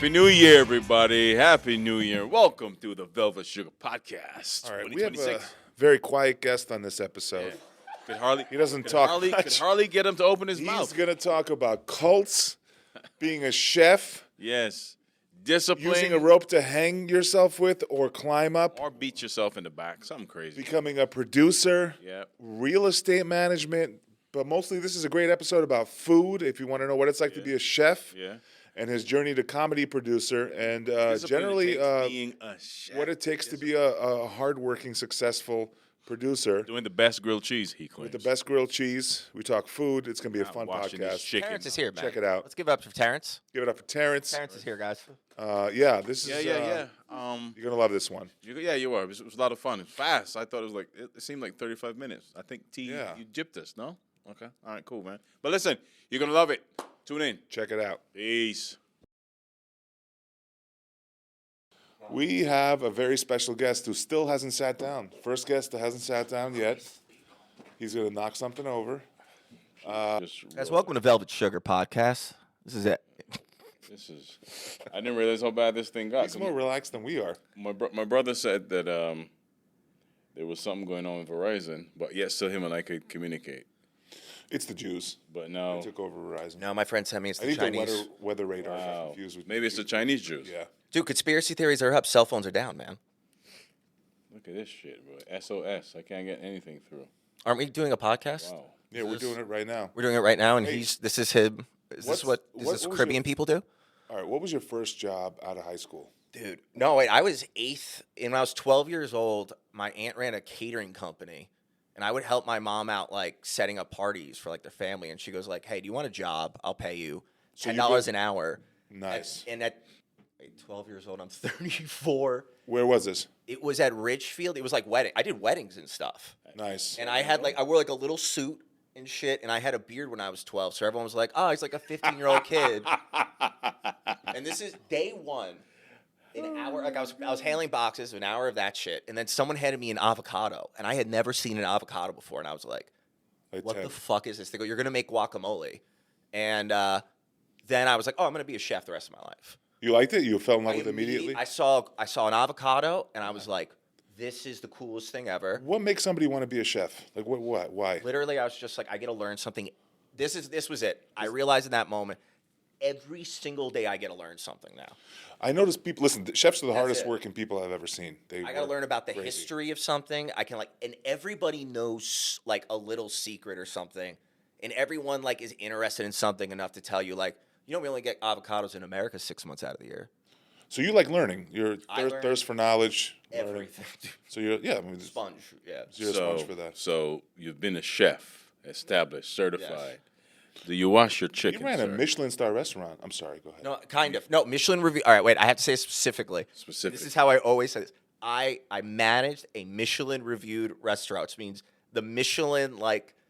Happy New Year, everybody. Happy New Year. Welcome to the Velvet Sugar Podcast. All right, we have a very quiet guest on this episode. Yeah. He doesn't talk much. Could hardly get him to open his mouth. He's going to talk about cults, being a chef, Yes. Discipline. using a rope to hang yourself with or climb up, Or beat yourself in the back. Something crazy. becoming a producer, Yeah. real estate management. But mostly this is a great episode about food, if you want to know what it's like to be a chef. Yeah. And his journey to comedy producer, and Discipline generally it takes being a chef. what it takes to be a hardworking, successful producer. Doing the best grilled cheese, he claims. With the best grilled cheese. We talk food. It's going to be a fun Washing his podcast. chicken. Terrence is here, man. Check it out. Let's give it up for Terrence. Give it up for Terrence. Terrence is here, guys. Yeah, this is. Yeah. You're going to love this one. You were. It was a lot of fun. It's fast. I thought it seemed like 35 minutes. I think you gypped us, no? Okay. All right, cool, man. But listen, you're going to love it. Tune in. Check it out. Peace. We have a very special guest who still hasn't sat down. First guest that hasn't sat down yet. He's going to knock something over. Guys, welcome to Velvet Sugar Podcast. This is it. I didn't realize how bad this thing got. He's more relaxed than we are. My brother said that there was something going on with Verizon, but yet still him and I could communicate. It's the Jews. But now, They took over Verizon. No, my friend sent me it's I the think Chinese. the weather radar got confused with maybe it's the Chinese Jews. Yeah. Dude, conspiracy theories are up. Cell phones are down, man. Look at this shit, bro. SOS. I can't get anything through. Aren't we doing a podcast? Wow. Yeah, we're doing it right now. We're doing it right now, and Hey, this is him. Is this what was Caribbean your- people do? All right, what was your first job out of high school? Dude, no, wait. I was eighth, and when I was 12 years old, my aunt ran a catering company, and I would help my mom out, like, setting up parties for, like, their family, and she goes, like, hey, do you want a job? I'll pay you $10 an hour. Nice. And at 12 years old, I'm 34. Where was this? It was at Ridgefield. It was like wedding. I did weddings and stuff. Nice. And I had I wore like a little suit and shit, and I had a beard when I was 12. So everyone was like, oh, he's like a 15-year-old kid. And this is day one. An hour, like I was handling boxes, an hour of that shit, and then someone handed me an avocado, and I had never seen an avocado before, and I was like, what the fuck is this? They go, you're gonna make guacamole, and then I was like, oh, I'm gonna be a chef the rest of my life. You liked it? You fell in love with it immediately? I saw an avocado, and I was like, this is the coolest thing ever. What makes somebody want to be a chef? Like, what? Why? Literally, I was just like, I get to learn something. This was it. I realized in that moment, every single day I get to learn something now. I notice people, listen, chefs are the hardest it. working people I've ever seen. I got to learn about the history of something. I can and everybody knows like a little secret or something. And everyone like is interested in something enough to tell you like, we only get avocados in America 6 months out of the year. So you like learning. You're thirst for knowledge. Everything. So you're, Sponge, yeah. You're a sponge for that. So you've been a chef, established, certified. Yes. Do you wash your chicken? You ran a Michelin star restaurant. I'm sorry, go ahead. No, kind of. No, Michelin-reviewed. All right, wait, I have to say specifically. This is how I always say this. I managed a Michelin-reviewed restaurant, which means the Michelin,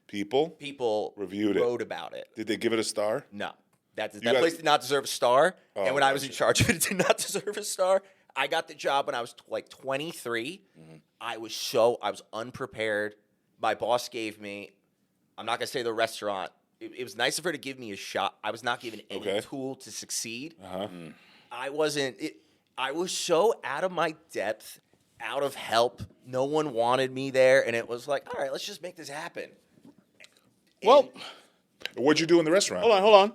people reviewed wrote about it. Did they give it a star? No. That place did not deserve a star. Oh, and when I was in charge of it, it did not deserve a star. I got the job when I was 23. Mm-hmm. I was unprepared. My boss gave me, I'm not going to say the restaurant. It was nice of her to give me a shot. I was not given any tool to succeed. Uh-huh. I was so out of my depth, out of help. No one wanted me there. And it was like, all right, let's just make this happen. Well, what'd you do in the restaurant? Hold on.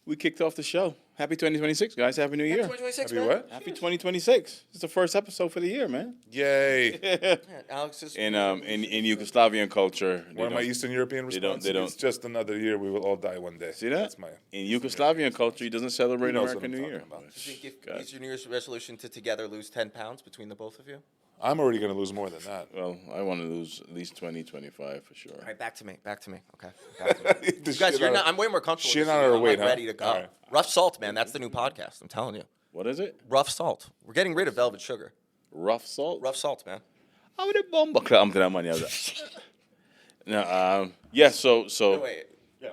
We kicked off the show. Happy 2026, guys. Happy New Year. Happy 2026, Happy man. what? Happy 2026. It's the first episode for the year, man. Yay. Yeah, Alex is In Yugoslavian culture. One of my Eastern European responses. They don't. It's just another year. We will all die one day. See that? That's my. In Yugoslavian culture, he doesn't celebrate He knows what American I'm New Year. talking about. Do you think it's your New Year's resolution to together lose 10 pounds between the both of you? I'm already going to lose more than that. Well, I want to lose at least 20, 25 for sure. All right, back to me. Okay. Back to me. You guys, I'm way more comfortable. Shit with on this. our I'm, weight, like, huh? ready to go. All right. Rough Salt, man. That's the new podcast. I'm telling you. What is it? Rough Salt. We're getting rid of Velvet Sugar. Rough salt? Rough Salt, man. I'm the bomba club to that money. No, yeah, so Wait. Yeah.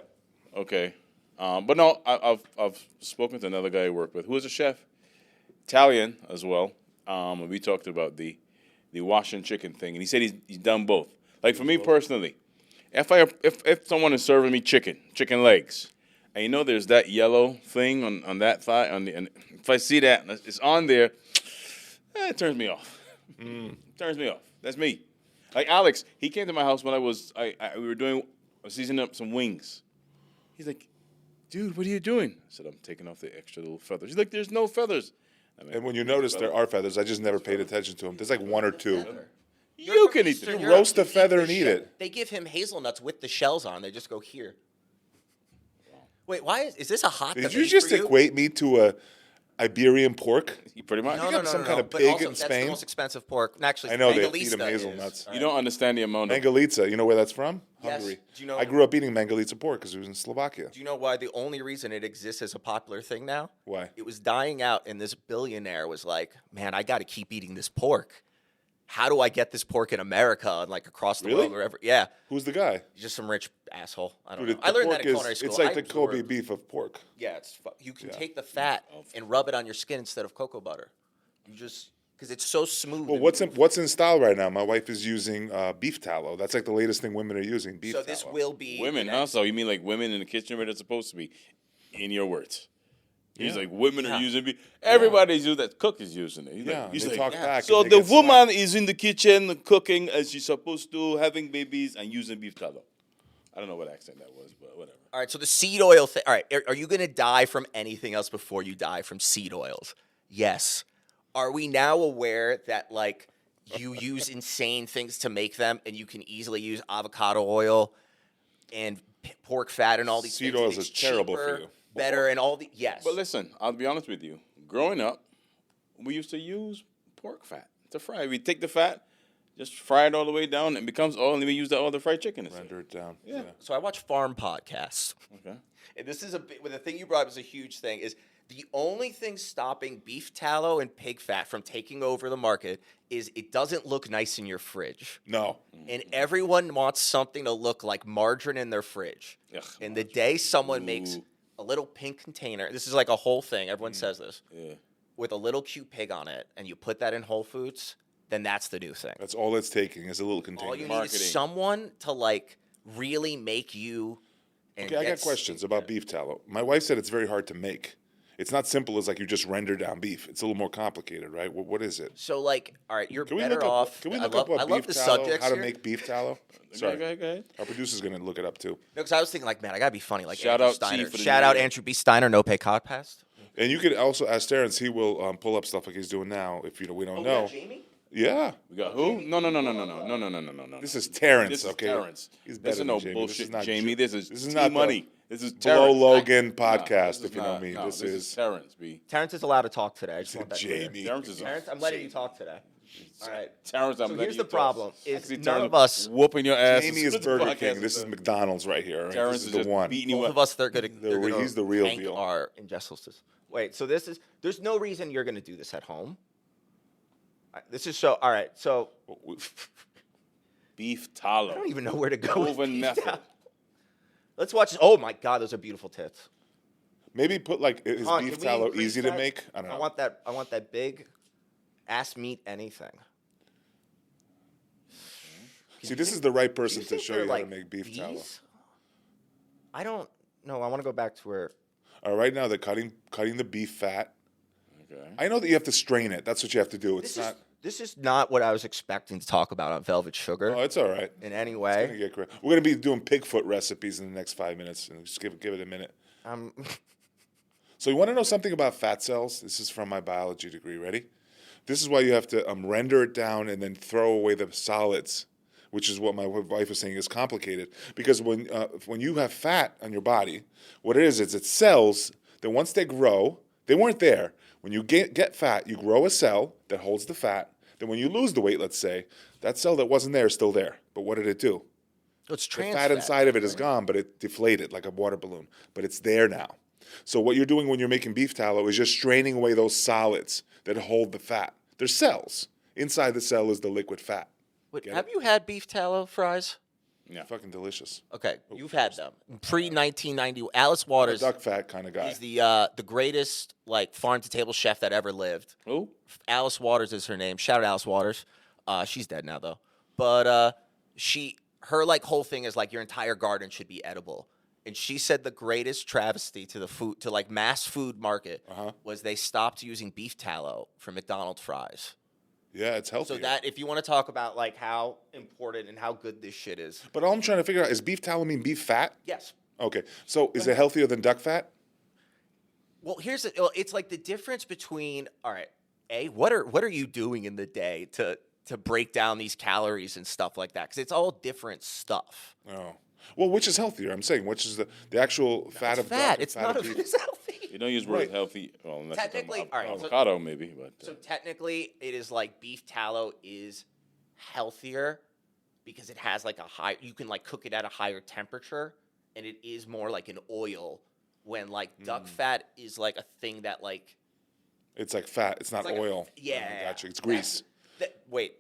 okay. But no, I've spoken to another guy I work with who is a chef, Italian as well. We talked about the washing chicken thing, and he said he's done both. Like for me personally, if someone is serving me chicken legs, and you know there's that yellow thing on that thigh. And if I see that, and it's on there, it turns me off. Turns me off. That's me. Like Alex, he came to my house when we were seasoning up some wings. He's like, dude, what are you doing? I said, I'm taking off the extra little feathers. He's like, there's no feathers. And when you notice there are feathers, I just never paid attention to them. There's like one or two. You can eat You it. roast a feather and eat it. They give him hazelnuts with the shells on. They just go here. Wait, why is this a hot Did debate you just for you? equate me to a Iberian pork? Pretty much. No, got some kind of but pig also, in that's Spain? the most expensive pork. And actually, I know they feed Mangalitsa them hazelnuts. You don't understand the amount of. Mangalitsa, you know where that's from? Yes. Hungary. Do you know- I grew up eating Mangalitsa pork because it was in Slovakia. Do you know why the only reason it exists as a popular thing now? Why? It was dying out, and this billionaire was like, man, I got to keep eating this pork. How do I get this pork in America and like across the Really? world, wherever? Yeah, Who's the guy? just some rich asshole. I don't Dude, know. the I learned pork that in culinary school. It's like I the Kobe absorbed- beef of pork. Yeah, you can take the fat and rub it on your skin instead of cocoa butter. You just because it's so smooth. Well, and what's in style right now? My wife is using beef tallow. That's like the latest thing women are using. Beef so tallow. this will be Women, the huh? next- So you mean like women in the kitchen where they're supposed to be? In your words. He's Yeah. like, women Yeah. are using beef. Everybody's using that. Cook is using it. Yeah, He's they like, talk back. so and they the get woman slapped. is in the kitchen cooking as she's supposed to, having babies and using beef tallow. I don't know what accent that was, but whatever. All right, so the seed oil thing. All right, are you going to die from anything else before you die from seed oils? Yes. Are we now aware that like you use insane things to make them, and you can easily use avocado oil and pork fat and all these Seed things? and oils it's is terrible for cheaper, you. Better and all the yes. But listen, I'll be honest with you. Growing up, we used to use pork fat to fry. We take the fat, just fry it all the way down, and it becomes oil, and then we use that oil to fry chicken. instead. Render it down. Yeah. So I watch farm podcasts. Okay. And this is well, the thing you brought up is a huge thing. Is the only thing stopping beef tallow and pig fat from taking over the market is it doesn't look nice in your fridge. No. And everyone wants something to look like margarine in their fridge. Ugh, And the day someone makes a little pink container, this is like a whole thing, everyone says this, Yeah. with a little cute pig on it, and you put that in Whole Foods, then that's the new thing. That's all it's taking is a little container. All you need marketing. is someone to like really make you. And Okay, I got questions about beef tallow. My wife said it's very hard to make. It's not simple as like you just render down beef. It's a little more complicated, right? What is it? So like, all right, you're Can we better look up? off. Can we I look love, up what I love beef the tallow? subjects How to here. make beef tallow? Sorry, Go ahead. our producer's gonna look it up too. No, because I was thinking like, man, I gotta be funny. Like Shout Andrew out Steiner. Chief for the Shout new out year. Andrew B. Steiner. No pay podcast. And you could also ask Terrence. He will pull up stuff like he's doing now. If we don't know. Jamie. Yeah, We got who? No. this is Terrence. This is Okay, Terrence. He's This better is than no Jamie. bullshit, This is not Jamie. This is this is T not Money. This is Below Terrence. Logan Nah, podcast. this is If you know not- me, no, this is Terrence. B. Terrence is allowed to talk today. I just want that clear. Jamie. Terrence is. Terrence, I'm letting you talk today. All right. Terrence, I'm So letting here's you the talk. problem, I is see none Terrence of us- whooping your ass. Jamie is as Burger podcast King. This is McDonald's right here. Right? Terrence This is is the just one. beating you Both up. of us, they're gonna. He's the real tank deal. our injustices. Wait, so this is. There's no reason you're gonna do this at home. This is so. All right, so Beef tallow. I don't even know where to go. with Proven beef method. tallow. Let's watch. Oh my God, those are beautiful tits. Maybe put like is Hold on, beef can we tallow increase easy to that? make? I don't know. I want that. I want that big. Ass meat anything. See, this is the right Do person to think show they're, you how to like, make beef tallow. these? I don't know. I want to go back to where. All right, now they're cutting the beef fat. Okay. I know that you have to strain it. That's what you have to do. It's This not. is this is not what I was expecting to talk about on Velvet Sugar Oh, it's all right. in any Gonna way. get correct. We're gonna be doing Pigfoot recipes in the next 5 minutes, and just give it a minute. So you want to know something about fat cells? This is from my biology degree. Ready? This is why you have to render it down and then throw away the solids, which is what my wife was saying is complicated. Because when you have fat on your body, what it is it's cells that once they grow, they weren't there. When you get fat, you grow a cell that holds the fat. Then when you lose the weight, let's say, that cell that wasn't there is still there. But what did it do? It's The trans fat inside of it is gone, but it deflated like a water balloon. But it's there now. So what you're doing when you're making beef tallow is just straining away those solids that hold the fat. They're cells. Inside the cell is the liquid fat. Wait, Get have you had beef tallow fries? Yeah. Fucking delicious. Okay, you've had them pre 1990. Alice Waters Duck fat kind of guy. is the greatest like farm to table chef that ever lived. Who? Alice Waters is her name. Shout out Alice Waters. She's dead now though. But her like whole thing is like your entire garden should be edible. And she said the greatest travesty to the food, to like mass food market, was they stopped using beef tallow for McDonald's fries. Yeah, it's healthy. So that, if you want to talk about like how important and how good this shit is. But all I'm trying to figure out is beef tallow mean beef fat? Yes. Okay, so is it healthier than duck fat? Well, it's like the difference between, all right, what are you doing in the day to break down these calories and stuff like that? Because it's all different stuff. Oh. Well, which is healthier? I'm saying, which is the actual fat of fat. duck? It's fat none of of it beef? is healthy. You don't use word healthy. Well, unless Technically, you're talking all right, about so- avocado maybe, but So technically, it is like beef tallow is healthier because it has like you can like cook it at a higher temperature, and it is more like an oil. When like duck fat is like a thing that like It's like fat. It's not like oil. yeah, Gotcha. It's grease. Wait,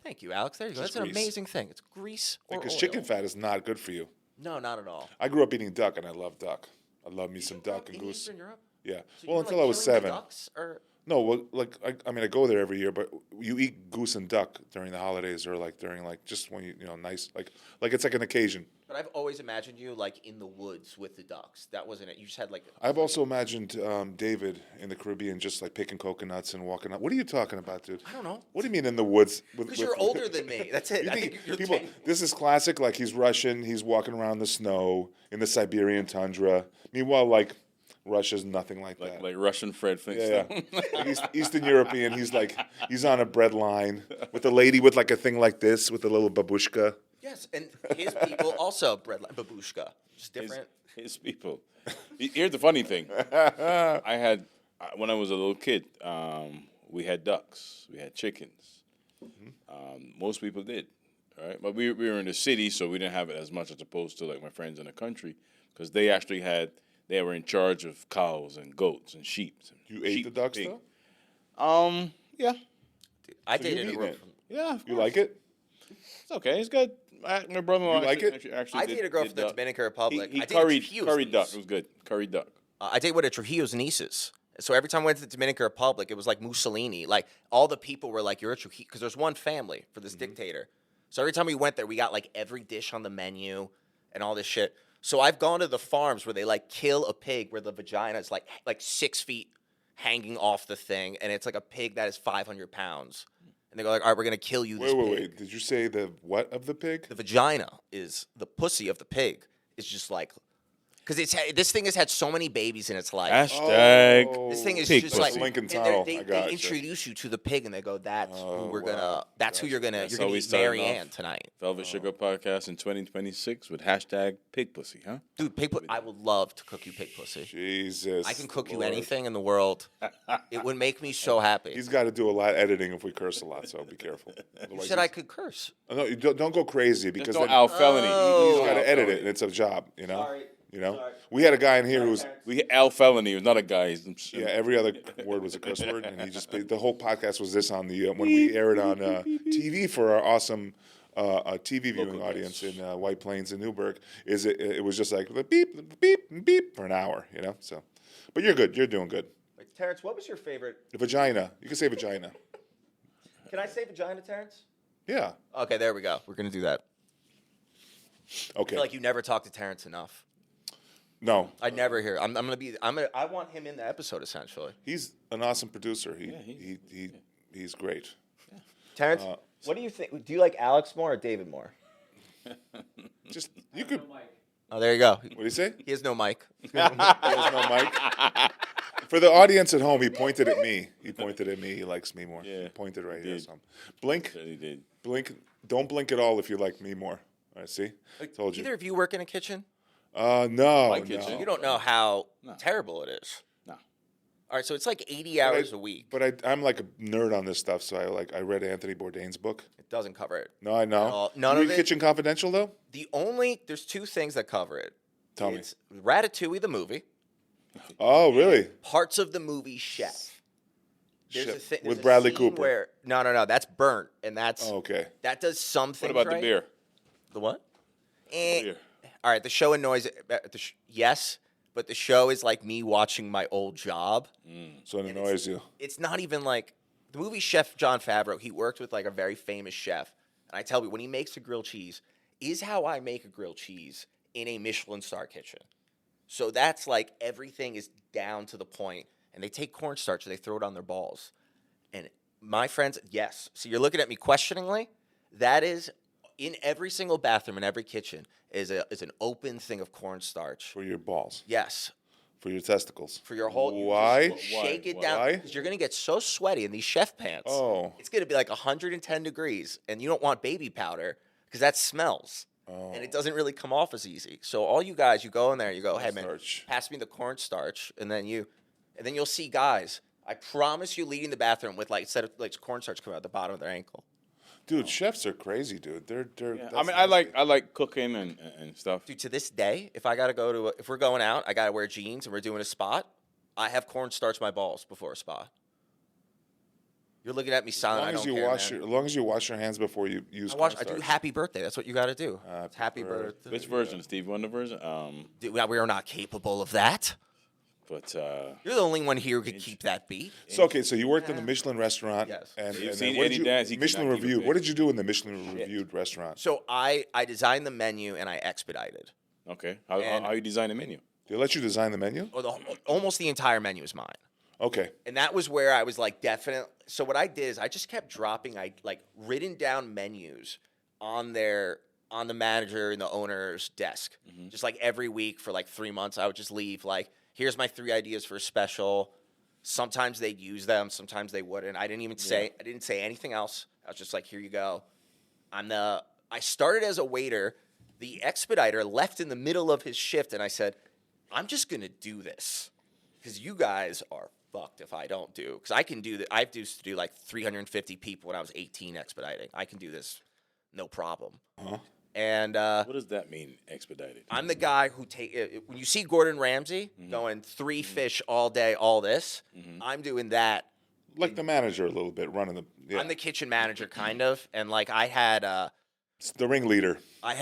thank you, Alex. There you go. Just That's an grease. amazing thing. It's grease or Because oil. chicken fat is not good for you. No, not at all. I grew up eating duck, and I love duck. I love me some You grew duck up and in goose. Eastern Europe? Yeah. So Well, you were, until like, I was killing the 7. ducks, or? No, well, like I mean, I go there every year, but you eat goose and duck during the holidays, or like during like just when you nice like it's like an occasion. But I've always imagined you like in the woods with the ducks. That wasn't it. You just had like. I've also imagined David in the Caribbean just like picking coconuts and walking up. What are you talking about, dude? I don't know. What do you mean in the woods? Because you're older than me. That's it. You I think think you're people? 10. This is classic. Like he's Russian. He's walking around the snow in the Siberian tundra. Meanwhile, like Russia's nothing like that. like Russian Fred Yeah, Flintstone. yeah. Like Eastern European. He's on a bread line with a lady with like a thing like this with a little babushka. Yes, and his people also bred like babushka. Just different. His people. Here's the funny thing. I had when I was a little kid, we had ducks, we had chickens. Most people did, right? But we were in the city, so we didn't have it as much as opposed to like my friends in the country, because they actually they were in charge of cows and goats and sheep. You ate the ducks pig. though? Yeah, I So dated you've a eaten girl it. from. yeah. of You course. like it? It's okay. It's good. My brother-in-law You like it? actually I did- dated a girl did from the duck. Dominican Republic. He I dated curried Trujillo's duck. niece. It was good. Curried duck. I dated one of Trujillo's nieces. So every time I went to the Dominican Republic, it was like Mussolini. Like all the people were like, "You're a Trujillo," because there's one family for this dictator. So every time we went there, we got like every dish on the menu and all this shit. So I've gone to the farms where they like kill a pig where the vagina is like 6 feet hanging off the thing, and it's like a pig that is 500 pounds. And they go like, "All right, we're gonna kill you." This pig. Wait. Did you say the what of the pig? The vagina is the pussy of the pig. Is just like, because this thing has had so many babies in its life. Hashtag. Oh. This thing is Pig just like pussy. Lincoln and Tunnel. they I got you. introduce you to the pig, and they go, "That's who we're wow. gonna. That's who you're gonna. That's You're how gonna we eat started Mary off. Ann tonight, Velvet Sugar Podcast in 2026 with hashtag pig pussy, huh? dude. I would love to cook you pig pussy. Jesus. I can cook you Lord. anything in the world. It would make me so happy. He's got to do a lot of editing if we curse a lot, so be careful. You Otherwise said I could curse. No, you don't go crazy Just because don't then Al Felony. Oh. he's got to Al edit Felony. it, and it's a job, you know. Sorry. You know, Sorry. we had a guy in here who was Al Felony was not a guy. yeah. Every other word was a curse word, and he just the whole podcast was this on the when we aired on TV for our awesome TV viewing audience in White Plains and Newburgh. It was just like the beep, beep, beep for an hour, you know. So, but you're good. You're doing good. Wait, Terrence, what was your favorite? The vagina. You can say vagina. Can I say vagina, Terrence? Yeah. Okay, there we go. We're gonna do that. I Okay. feel like you never talk to Terrence enough. No, I never hear. I want him in the episode essentially. he's an awesome producer. Yeah, He's great. Terrence, what do you think? Do you like Alex more or David more? Just you could. Oh, there you go. What do you say? He has no mic. He has no mic. For the audience at home, he pointed at me. He likes me more. Yeah, He pointed right he here. did. So blink, Said he did. blink. Don't blink at all if you like me more. All right, see? Told you. Either of you work in a kitchen? No, My no. kitchen. You don't know how terrible it is. No. All right, so it's like 80 hours a week. But I'm like a nerd on this stuff, so I read Anthony Bourdain's book. It doesn't cover it. No, I know. all. None you of read it- Kitchen Confidential though. There's two things that cover it. Tell me. It's Ratatouille the movie, Oh, really? parts of the movie Chef. There's Shit. a thing With Bradley Cooper. Where no, that's burnt, and that's Oh, okay. that does something. What about the beer? The what? Eh. Beer. All right, the show annoys. Yes, but the show is like me watching my old job. So it annoys you. It's not even like the movie Chef John Favreau. He worked with like a very famous chef, and I tell you, when he makes a grilled cheese, is how I make a grilled cheese in a Michelin star kitchen. So that's like everything is down to the point. And they take cornstarch and they throw it on their balls. And my friends, yes. So you're looking at me questioningly. That is in every single bathroom in every kitchen is an open thing of cornstarch. For your balls. Yes. For your testicles. For your whole. Why? You just shake it down. Because you're going to get so sweaty in these chef pants. Oh. It's going to be like 110 degrees. And you don't want baby powder because that smells. Oh. And it doesn't really come off as easy. So all you guys, you go in there, you go, hey man, Cornstarch. pass me the cornstarch, and then you'll see guys. I promise you, leading the bathroom with like instead of like cornstarch coming out the bottom of their ankle. Dude, chefs are crazy, dude. They're. Yeah. I mean, I like cooking and stuff. Dude, to this day, if I gotta go to if we're going out, I gotta wear jeans and we're doing a spot. I have cornstarch my balls before a spot. You're looking at me silent. As long as you wash your hands before you use I do happy birthday. That's what you got to do. It's happy birthday. Which version, Steve Wonder version? Dude, we are not capable of that. But you're the only one here who could keep that beat. So you worked in the Michelin restaurant. Yes. And You've and seen then what Eddie did you, dance, he could Michelin not keep a reviewed. bit. What did you do in the Michelin reviewed restaurant? So I designed the menu and I expedited. okay, how you design the menu? They let you design the menu? Almost the entire menu is mine. Okay. And that was where I was like, definitely. So what I did is I just kept dropping, written down menus on the manager and the owner's desk. Mm-hmm. Just like every week for like 3 months, I would just leave like, here's my 3 ideas for a special. Sometimes they'd use them, sometimes they wouldn't. I didn't say anything else. I was just like, here you go. I started as a waiter. The expediter left in the middle of his shift, and I said, I'm just gonna do this because you guys are fucked if I don't do. Because I can do that. I used to do like 350 people when I was 18 expediting. I can do this, no problem. Uh-huh. And What does that mean, expedited? I'm the guy who when you see Gordon Ramsay going 3 fish all day, all this, I'm doing that. Like the manager a little bit, running the. Yeah. I'm the kitchen manager, kind of, and like I had. It's the ringleader. I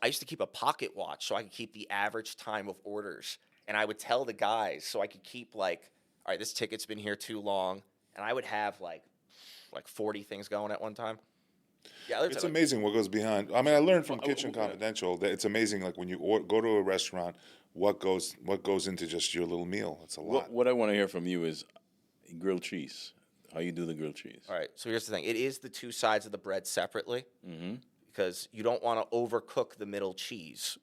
used to keep a pocket watch so I could keep the average time of orders, and I would tell the guys so I could keep like, all right, this ticket's been here too long, and I would have like 40 things going at one time. Yeah, It's amazing what goes behind. I mean, I learned from Kitchen Confidential that it's amazing. Like when you go to a restaurant, what goes into just your little meal. It's a lot. What I want to hear from you is grilled cheese. How you do the grilled cheese? All right, so here's the thing. It is the 2 sides of the bread separately because you don't want to overcook the middle cheese.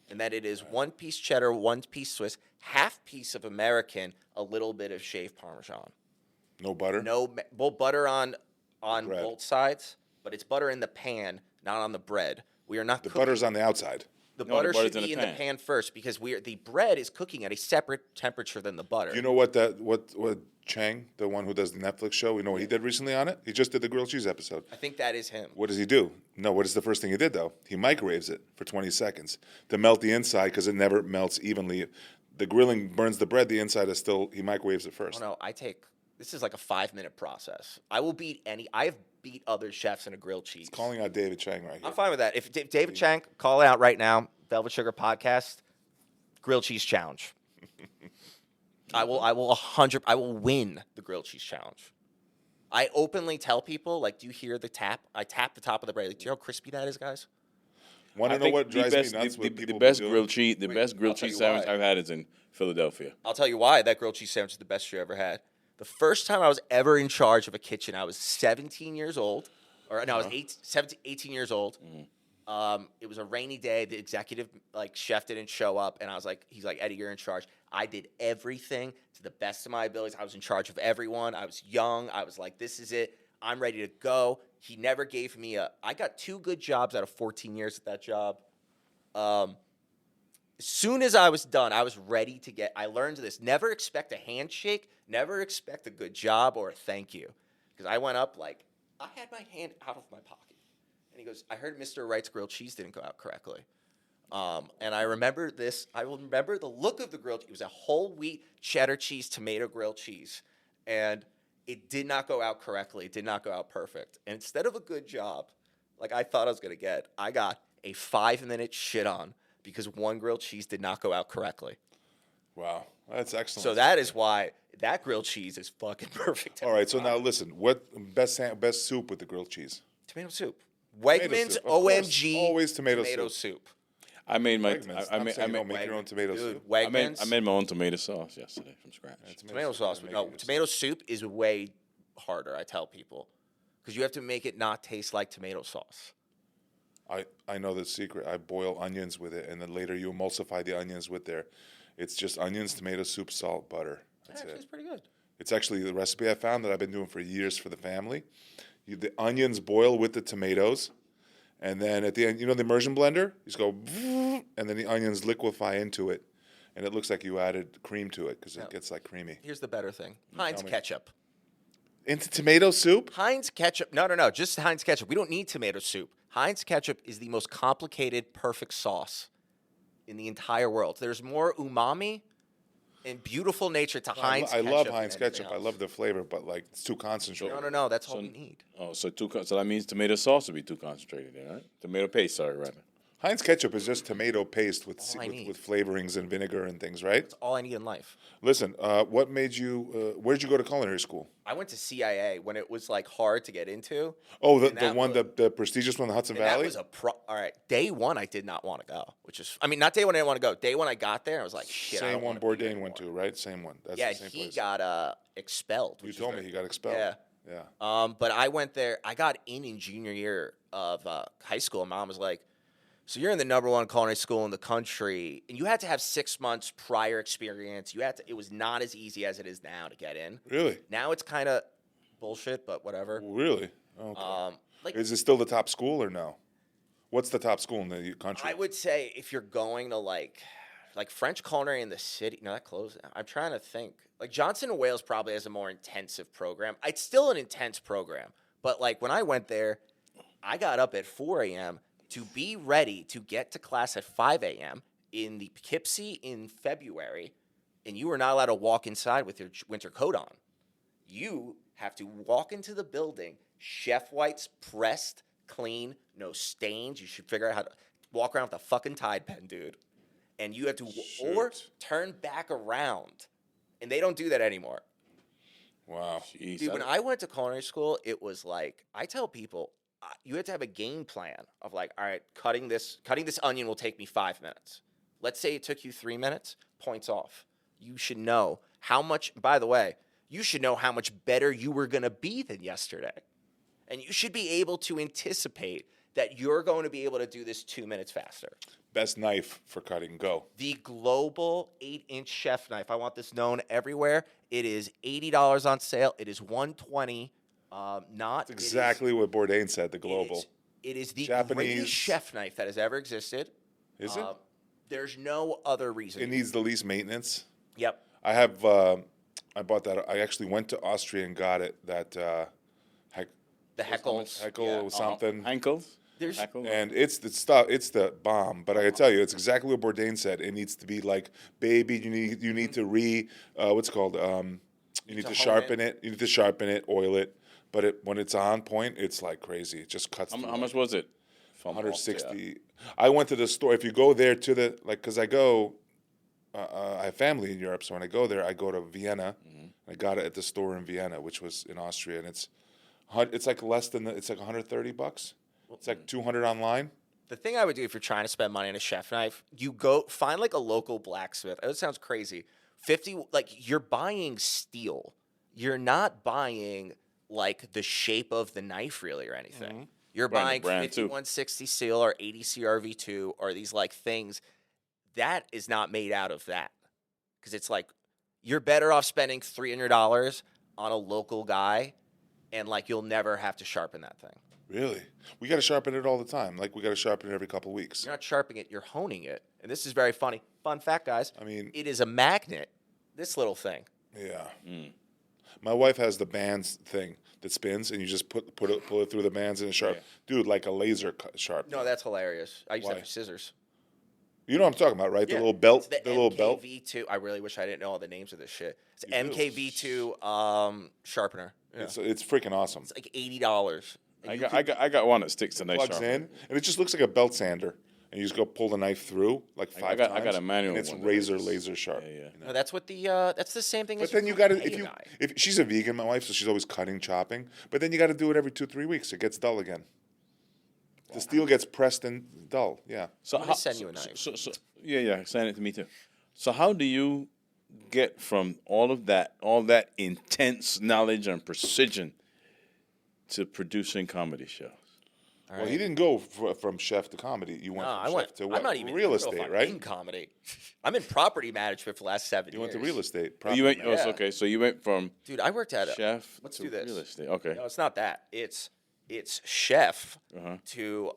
And that it is 1 piece cheddar, 1 piece Swiss, half piece of American, a little bit of shaved Parmesan. No butter. Well, butter on bread. both sides, but it's butter in the pan, not on the bread. We are not. The butter's on the outside. The No, butter the butter's should be in in the the pan. pan first because the bread is cooking at a separate temperature than the butter. You know what Chang, the one who does the Netflix show, you know what he did recently on it? He just did the grilled cheese episode. I think that is him. What does he do? No, what is the first thing he did, though? He microwaves it for 20 seconds to melt the inside because it never melts evenly. The grilling burns the bread. The inside is still, he microwaves it first. Oh, no, this is like a 5-minute process. I have beat other chefs in a grilled cheese. Calling out David Chang right here. I'm fine with that. If David Chang, call it out right now, Velvet Sugar Podcast, grilled cheese challenge. I will win the grilled cheese challenge. I openly tell people, like, do you hear the tap? I tap the top of the bread. Like, do you know how crispy that is, guys? Want to know what drives me nuts? The best grilled cheese sandwich I've had is in Philadelphia. I'll tell you why. That grilled cheese sandwich is the best you ever had. The first time I was ever in charge of a kitchen, I was 17 years old. I was 18 years old. It was a rainy day. The executive chef didn't show up, and he's like, Eddie, you're in charge. I did everything to the best of my abilities. I was in charge of everyone. I was young. I was like, this is it. I'm ready to go. He never gave me I got 2 good jobs out of 14 years at that job. As soon as I was done, I was ready to I learned this. Never expect a handshake. Never expect a good job or a thank you. Because I went up I had my hand out of my pocket. And he goes, I heard Mr. Wright's grilled cheese didn't go out correctly. And I remember this. I will remember the look of the grilled cheese. It was a whole wheat cheddar cheese, tomato grilled cheese. And it did not go out correctly. It did not go out perfect. And instead of a good job, like I thought I was going to get, I got a 5-minute shit on because one grilled cheese did not go out correctly. Wow, that's excellent. So that is why that grilled cheese is fucking perfect. All right, so now listen. What best soup with the grilled cheese? Tomato soup. Wegmans soup, of course. OMG Always tomato soup. soup. I made my. Wegmans. I I'm made. I saying made. don't make your own tomato Dude, soup. Wegmans. I made my own tomato sauce yesterday from scratch. Yeah, Tomato sauce. make No, it tomato soup is way harder. I tell people because you have to make it not taste like tomato sauce. I know the secret. I boil onions with it, and then later you emulsify the onions with there. It's just onions, tomato soup, salt, butter. That's Actually, it. it's pretty good. It's actually the recipe I found that I've been doing for years for the family. The onions boil with the tomatoes, and then at the end, you know the immersion blender? You just go, and then the onions liquefy into it, and it looks like you added cream to it because it gets like creamy. Here's the better thing: Heinz me. ketchup. Into tomato soup? Heinz ketchup. No. Just Heinz ketchup. We don't need tomato soup. Heinz ketchup is the most complicated, perfect sauce in the entire world. There's more umami and beautiful nature to Heinz I ketchup. love than Heinz anything ketchup. I else. love the flavor, but like it's too concentrated. No. That's all we need. Oh, so so that means tomato sauce would be too concentrated, then, right? Tomato paste, sorry, rather. Heinz ketchup is just tomato paste with All I need. with flavorings and vinegar and things, right? That's all I need in life. Listen, what made you? Where'd you go to culinary school? I went to CIA when it was like hard to get into. Oh, And that the prestigious one, the Hudson And Valley. that was all right. Day one, I did not want to go, not day one I didn't want to go. Day one I got there, I was like, shit. I Same don't one wanna be Bourdain here went to, anymore. right? Same one. That's Yeah, the same he place. got expelled. You which is told me very- he got expelled. Yeah. Yeah. But I went there. I got in junior year of high school. And Mom was like, "So you're in the #1 culinary school in the country, and you had to have 6 months prior experience. It was not as easy as it is now to get in. Really? Now it's kind of bullshit, but whatever. Really? Okay. Like Is it still the top school or no? What's the top school in the country? I would say if you're going to like French culinary in the city, no, that closed. I'm trying to think. Like Johnson and Wales probably has a more intensive program. It's still an intense program, but like when I went there, I got up at 4 a.m. to be ready to get to class at 5 a.m. in the Poughkeepsie in February, and you were not allowed to walk inside with your winter coat on. You have to walk into the building, chef whites, pressed, clean, no stains. You should figure out how to walk around with a fucking Tide pen, dude. And you have to or Shoot. turn back around. And they don't do that anymore. Wow. Jeez, Dude, when I went to culinary school, it was like, I tell people, you have to have a game plan of like, all right, cutting this onion will take me 5 minutes. Let's say it took you 3 minutes, points off. You should know how much, by the way, you should know how much better you were going to be than yesterday. And you should be able to anticipate that you're going to be able to do this 2 minutes faster. Best knife for cutting. Go. The global 8-inch chef knife. I want this known everywhere. It is $80 on sale. It is $120. That's exactly what Bourdain said. The global. It is the Japanese- greatest chef knife that has ever existed. Is it? There's no other reason. It needs the least maintenance. Yep. I have. I bought that. I actually went to Austria and got it. That The Heckles. Heckel Yeah. or something. Henkels? There's Heckels? And it's the stuff. It's the bomb. But I can tell you, it's exactly what Bourdain said. It needs to be like, baby. You need to what's it called? You need to hone sharpen it. You need to sharpen it, oil it. But when it's on point, it's like crazy. It just cuts. How much was it? From 160. I went to the store. If you go there to the because I go, I have family in Europe, so when I go there, I go to Vienna. I got it at the store in Vienna, which was in Austria, and it's like less than it's like $130. It's like 200 online. the thing I would do if you're trying to spend money on a chef knife, you go find like a local blacksmith. It sounds crazy. 50, like you're buying steel. You're not buying like the shape of the knife really or anything. You're Right, the buying brand, too. 5160 steel or 80 CRV2 or these like things that is not made out of that. Because it's like you're better off spending $300 on a local guy and like you'll never have to sharpen that thing. Really? We got to sharpen it all the time. Like we got to sharpen it every couple of weeks. You're not sharpening it, you're honing it. And this is very funny. Fun fact, guys. I mean- it is a magnet, this little thing. Yeah. My wife has the bands thing that spins, and you just pull it through the bands and it's sharp. Dude, like a laser sharp. No, that's hilarious. I used to Why? have scissors. You know what I'm talking about, right? Yeah. The little belt. It's The little belt. MKV2. I really wish I didn't know all the names of this shit. It's You do. MKV2 sharpener. Yeah. It's freaking awesome. It's like $80. I got one that sticks to nice Plugs sharp. in, and it just looks like a belt sander. And you just go pull the knife through like five I times. got a manual And it's one that razor, is- laser sharp. Yeah. No, that's what that's the same thing But as then you got to hey, guy. if she's a vegan, my wife, so she's always cutting, chopping. But then you got to do it every 2-3 weeks. It gets dull again. The steel gets pressed and dull. Yeah. So I'm gonna send you a knife. Yeah, send it to me too. So how do you get from all that intense knowledge and precision to producing comedy shows? Well, he didn't go from chef to comedy. You went from chef to what? I'm not even real I don't know if estate, I'm right? in comedy. I'm in property management for the last 7 years. You went to real estate. You went. property. Oh, okay, so you went from Dude, I worked at chef let's to do this. real estate. Okay. No, it's not that. It's chef to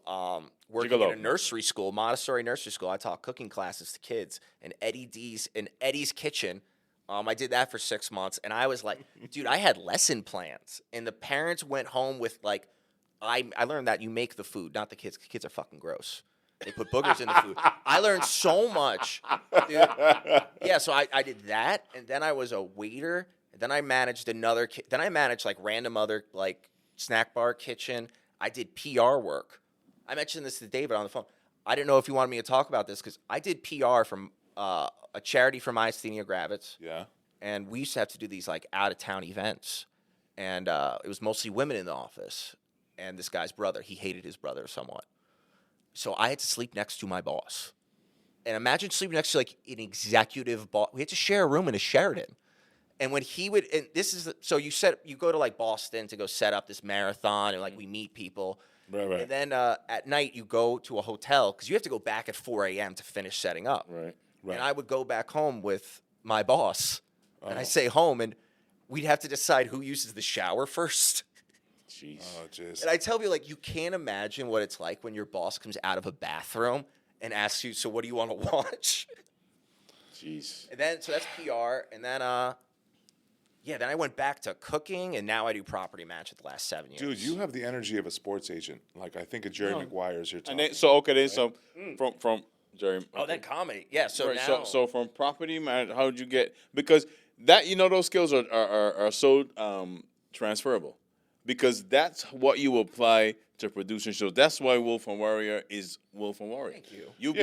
working Gigolo. in a nursery school, Montessori nursery school. I taught cooking classes to kids, and Eddie's kitchen. I did that for 6 months, and I was like, dude, I had lesson plans, and the parents went home with like, I learned that you make the food, not the kids. Kids are fucking gross. They put boogers in the food. I learned so much, dude. Yeah, so I did that, and then I was a waiter. And then I managed then I managed like random other like snack bar kitchen. I did PR work. I mentioned this to David on the phone. I didn't know if you wanted me to talk about this because I did PR from a charity for myasthenia gravis. Yeah. And we used to have to do these like out of town events, and it was mostly women in the office. And this guy's brother, he hated his brother somewhat. So I had to sleep next to my boss. And imagine sleeping next to like an executive boss. We had to share a room in a Sheraton. And when he would, and this is, so you go to like Boston to go set up this marathon and like we meet people. Right. And then at night you go to a hotel because you have to go back at 4 a.m. to finish setting up. Right. And I would go back home with my boss. And I say home and we'd have to decide who uses the shower first. Jeez. Oh, jeez. And I tell you, like, you can't imagine what it's like when your boss comes out of a bathroom and asks you, so what do you want to watch? Jeez. And then, so that's PR. And then, then I went back to cooking, and now I do property management the last 7 years. Dude, you have the energy of a sports agent. Like, I think of Jerry Maguire as you're talking. And then, so from Jerry. Oh, then comedy. Yeah, so right, now. so from property management, how did you get, because that, those skills are so transferable. Because that's what you apply to producing shows. That's why Wolf and Warrior is Wolf and Warrior. Thank you. You've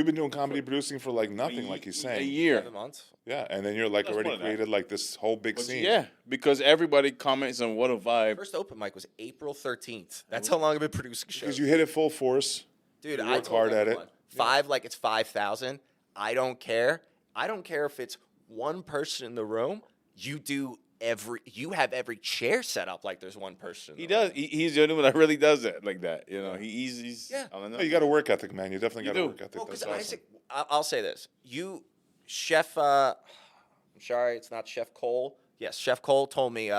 been doing comedy producing for like nothing, like he's saying. A year. 7 months. Yeah, and then you're like That's already more than created like this whole big scene. Yeah, because everybody comments on what a vibe. First open mic was April 13th. That's how long I've been producing shows. Because you hit it full force. Dude, you I work told hard at it. everyone, like it's 5,000. I don't care. I don't care if it's one person in the room. You have every chair set up like there's one person. He does. He's the only one that really does it like that. He's Yeah. I don't know. No, you got a work ethic, man. You definitely got a work ethic. Well, That's because awesome. I'll say this. You, Chef, I'm sorry, it's not Chef Cole. Yes, Chef Cole told me,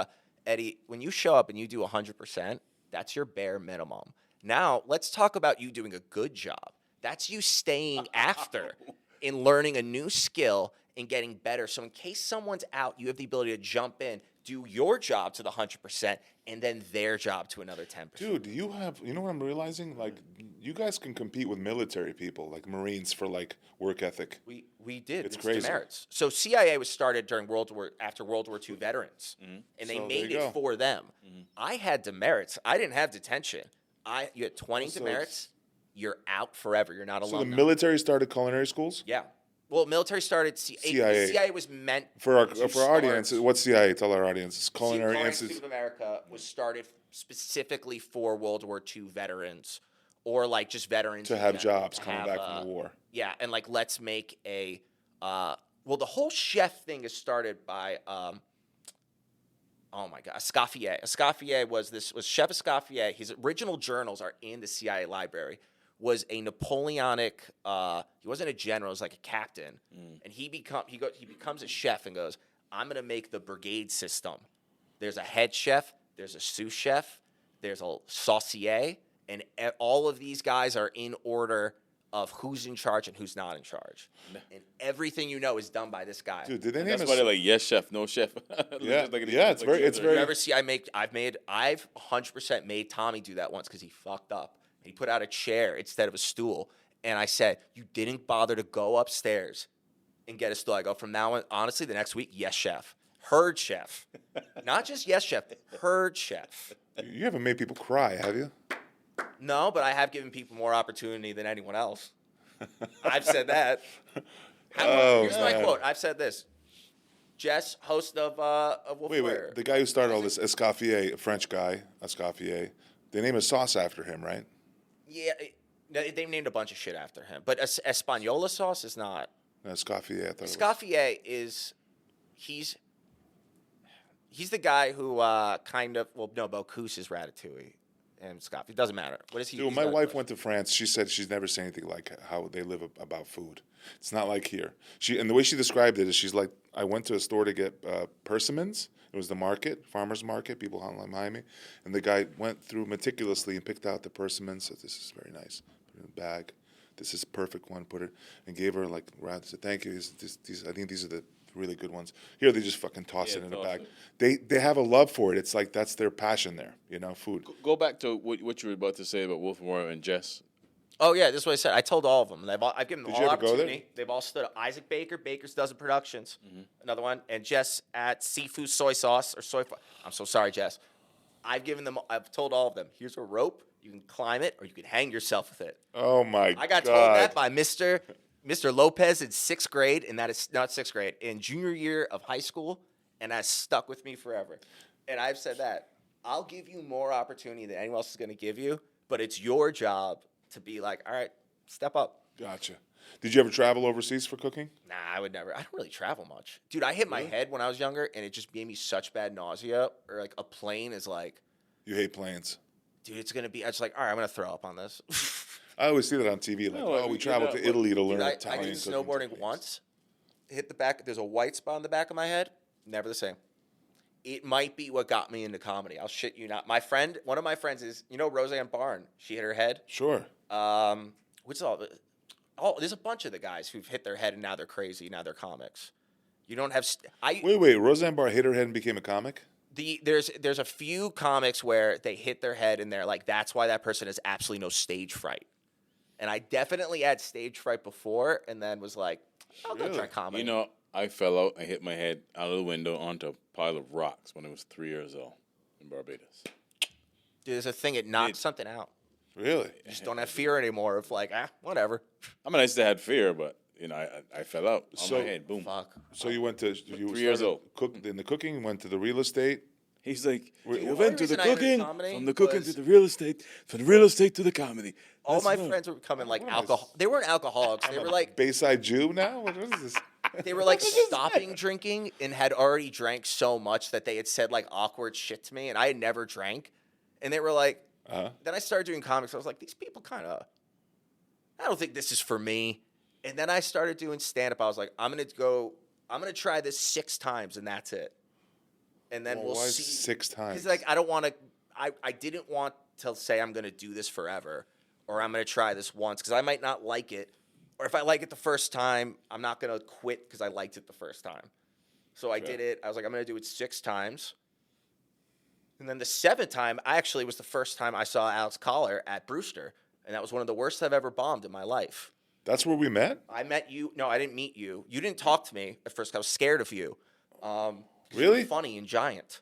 Eddie, when you show up and you do 100%, that's your bare minimum. Now, let's talk about you doing a good job. That's you staying after and learning a new skill and getting better. So in case someone's out, you have the ability to jump in, do your job to the 100%, and then their job to another 10%. Dude, you know what I'm realizing? Like, you guys can compete with military people, like Marines, for like work ethic. We did. It's crazy. Demerits. So CIA was started after World War II veterans, and they So made there you it go. for them. I had demerits. I didn't have detention. You had 20 So demerits. You're out forever. You're not So alone. the military started culinary schools? Yeah. Well, military started. CIA. CIA was meant For our to audience, start- what's CIA? Tell our audience. It's Culinary Culinary Institute. Institute of America was started specifically for World War II veterans, or like just veterans To in have general, jobs to coming have, back from the war. Yeah, and like let's make a. Well, the whole chef thing is started by. Oh my God, Escoffier. Escoffier was Chef Escoffier. His original journals are in the CIA library. Was a Napoleonic. He wasn't a general. He was like a captain, and he becomes a chef and goes, "I'm gonna make the brigade system. There's a head chef. There's a sous chef. There's a saucier, and all of these guys are in order of who's in charge and who's not in charge. And everything is done by this guy. Dude, did they name That's us? why they're like yes chef, no chef. Yeah, Like, yeah, it's very. You ever see? I've 100% made Tommy do that once because he fucked up. He put out a chair instead of a stool, and I said, "You didn't bother to go upstairs and get a stool." I go, "From now on, honestly, the next week, yes chef, herd chef, not just yes chef, herd chef." You haven't made people cry, have you? No, but I have given people more opportunity than anyone else. I've said that. Here's my quote. I've said this. Jess, host of Wolf Wait, Warrior. the guy who started all this, Escoffier, a French guy, Escoffier. They named a sauce after him, right? Yeah, they named a bunch of shit after him, but Espanola sauce is not. No, Escoffier. I thought it was. Escoffier is he's the guy who kind of Bocuse is Ratatouille and Escoffier. It doesn't matter. What is he? Dude, he's my not- wife went to France. She said she's never seen anything like how they live about food. It's not like here. And the way she described it is she's like, I went to a store to get persimmons. It was the market, farmer's market, people on Miami. And the guy went through meticulously and picked out the persimmons. Said, this is very nice. Put it in a bag. This is a perfect one. Put it, and gave her like, said, thank you. I think these are the really good ones. Here they just fucking toss it in a bag. They have a love for it. It's like that's their passion there, food. Go back to what you were about to say about Wolf Memorial and Jess. Oh yeah, this is what I said. I told all of them. I've given them Did all you ever go opportunity. there? They've all stood up. Isaac Baker, Baker's Dozen Productions, another one, and Jess at Seafood Soy Sauce or Soy. I'm so sorry, Jess. I've told all of them. Here's a rope. You can climb it, or you can hang yourself with it. Oh my God. I got told that by Mr. Lopez in 6th grade, and that is not 6th grade, in junior year of high school, and that stuck with me forever. And I've said that I'll give you more opportunity than anyone else is going to give you, but it's your job to be like, all right, step up. Gotcha. Did you ever travel overseas for cooking? Nah, I would never. I don't really travel much. Dude, I hit my head when I was younger, and it just gave me such bad nausea. Or like a plane is like, You hate planes. dude, it's going to be, I was like, all right, I'm going to throw up on this. I always see that on TV. Like, we traveled to Italy to learn Dude, I Italian did cooking snowboarding techniques. once. Hit the back. There's a white spot on the back of my head. Never the same. It might be what got me into comedy. I'll shit you not. One of my friends is, Roseanne Barr. She hit her head. Sure. What's there's a bunch of the guys who've hit their head and now they're crazy. Now they're comics. You don't have. Wait. Roseanne Barr hit her head and became a comic? There's a few comics where they hit their head and they're like, that's why that person has absolutely no stage fright. And I definitely had stage fright before, and then was like, I'll go try comedy. I fell out. I hit my head out of the window onto a pile of rocks when I was 3 years old in Barbados. Dude, there's a thing, it knocks something out. Really? You just don't have fear anymore of like, whatever. I mean, I still had fear, but I fell out on my head. Boom. Fuck. So you went to 3 years old. In the cooking, went to the real estate. He's like, Wait, you the went to only the reason I entered cooking, comedy from the cooking was- to the real estate, from the real estate to the comedy. All That's my fun. friends were becoming like What am I alcohol. They weren't alcoholics. They were like Bayside Jew now? What is this? they were like stopping drinking and had already drank so much that they had said like awkward shit to me, and I had never drank. And they were like, then I started doing comics. I was like, these people kind of, I don't think this is for me. And then I started doing stand up. I was like, I'm gonna try this 6 times, and that's it. And then we'll why see. 6 times? Because like I don't want to. I didn't want to say I'm going to do this forever, or I'm going to try this once because I might not like it, or if I like it the first time, I'm not going to quit because I liked it the first time. So I did it. I was like, I'm going to do it 6 times, and then the 7th time, was the first time I saw Alex Collar at Brewster, and that was one of the worst I've ever bombed in my life. That's where we met? I met you. No, I didn't meet you. You didn't talk to me at first. 'Cause I was scared of you. 'Cause Really? you're funny and giant.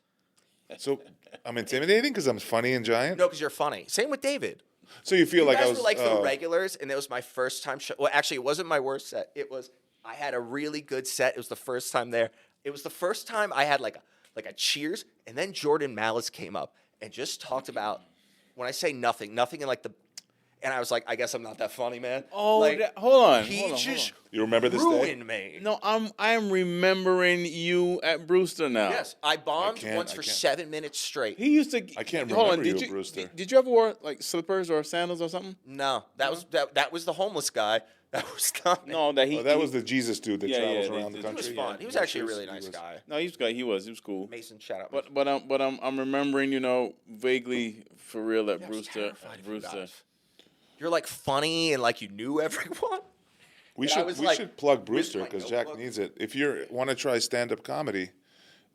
So I'm intimidating because I'm funny and giant? No, because you're funny. Same with David. So you feel You like guys I was were like the regulars, and it was my first time. Well, actually, it wasn't my worst set. I had a really good set. It was the first time there. It was the first time I had like a cheers, and then Jordan Malice came up and just talked about, when I say nothing in like the, and I was like, I guess I'm not that funny, man. Oh, like, hold on. he hold on, just hold You remember this day? ruined me. on. No, I'm remembering you at Brewster now. Yes, I bombed can't- once I for can't. 7 minutes straight. He used to. I can't hold on, remember did you, Brewster. Did you ever wear like slippers or sandals or something? No, that was the homeless guy. That was not me. No, that he. Oh, that he- was the Jesus dude that Yeah, travels yeah, around the he He country. was Yeah, fun. He was actually a really He nice was. guy. No, he was cool. Mason, shout out. But I'm remembering, vaguely for real at I was Brewster. terrified of you Brewster. guys. You're like funny and like you knew everyone. We And I should was we like, should plug with Brewster my because Jack notebook. needs it. If you want to try stand-up comedy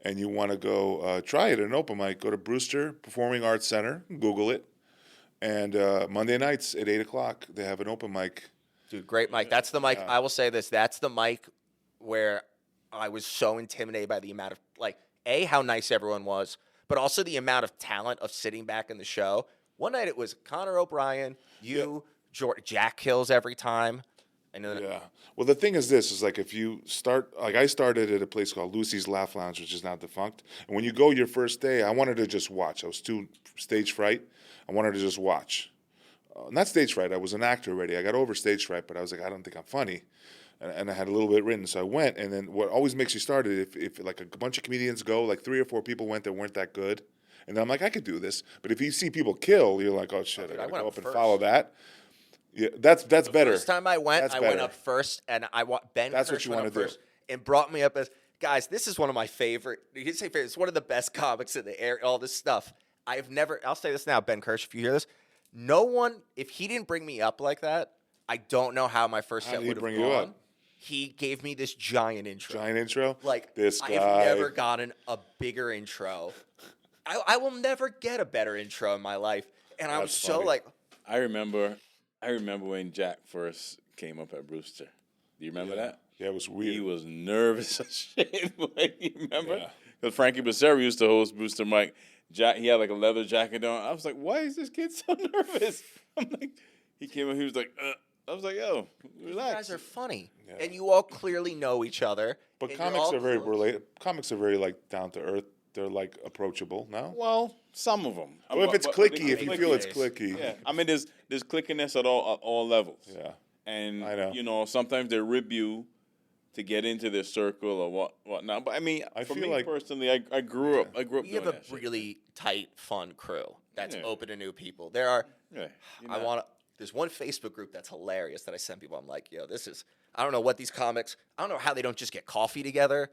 and you want to go try it at an open mic, go to Brewster Performing Arts Center, Google it, and Monday nights at 8:00 they have an open mic. Dude, great mic. That's the mic. I will say this. That's the mic where I was so intimidated by the amount of how nice everyone was, but also the amount of talent of sitting back in the show. One night it was Connor O'Brien, Jack Kills every time. And then Yeah. Well, the thing is this, is like if you start, like I started at a place called Lucy's Laugh Lounge, which is now defunct. And when you go your first day, I wanted to just watch. I was too stage fright. I wanted to just watch. not stage fright. I was an actor already. I got over stage fright, but I was like, I don't think I'm funny. And I had a little bit written, so I went. And then what always makes you start it, if like a bunch of comedians go, like 3 or 4 people went that weren't that good, and then I'm like, I could do this. But if you see people kill, you're like, oh shit, I gotta go up and follow that. Yeah, that's better. First time I went, I went up first, and Ben. That's what you want to do. And brought me up as, guys, this is one of my favorite. You can say favorite. It's one of the best comics in the air. All this stuff. I'll say this now, Ben Kirsch, if you hear this, no one, if he didn't bring me up like that, I don't know how my first set would have gone. You up? He gave me this giant intro. Giant intro? Like, this guy. I have never gotten a bigger intro. I will never get a better intro in my life. And I was so like. I remember when Jack first came up at Brewster. Do you remember that? Yeah, it was weird. He was nervous as shit. You remember? Because Frankie Becerra used to host Brewster Mike. Jack, he had like a leather jacket on. I was like, why is this kid so nervous? I'm like, he came up, he was like, I was like, yo, relax. You guys are funny, and you all clearly know each other. But comics are very related. Comics are very like down to earth. They're like approachable. No. Well, some of them. Well, if it's clicky, if you feel it's clicky. Yeah. I mean, there's clickiness at all levels. Yeah. And I know. You know, sometimes they rib you to get into their circle or whatnot. But I mean, for me like, personally, I grew up. I grew up. We have a really tight, fun crew that's open to new people. There are. Yeah. There's one Facebook group that's hilarious that I send people. I'm like, yo, I don't know what these comics, I don't know how they don't just get coffee together.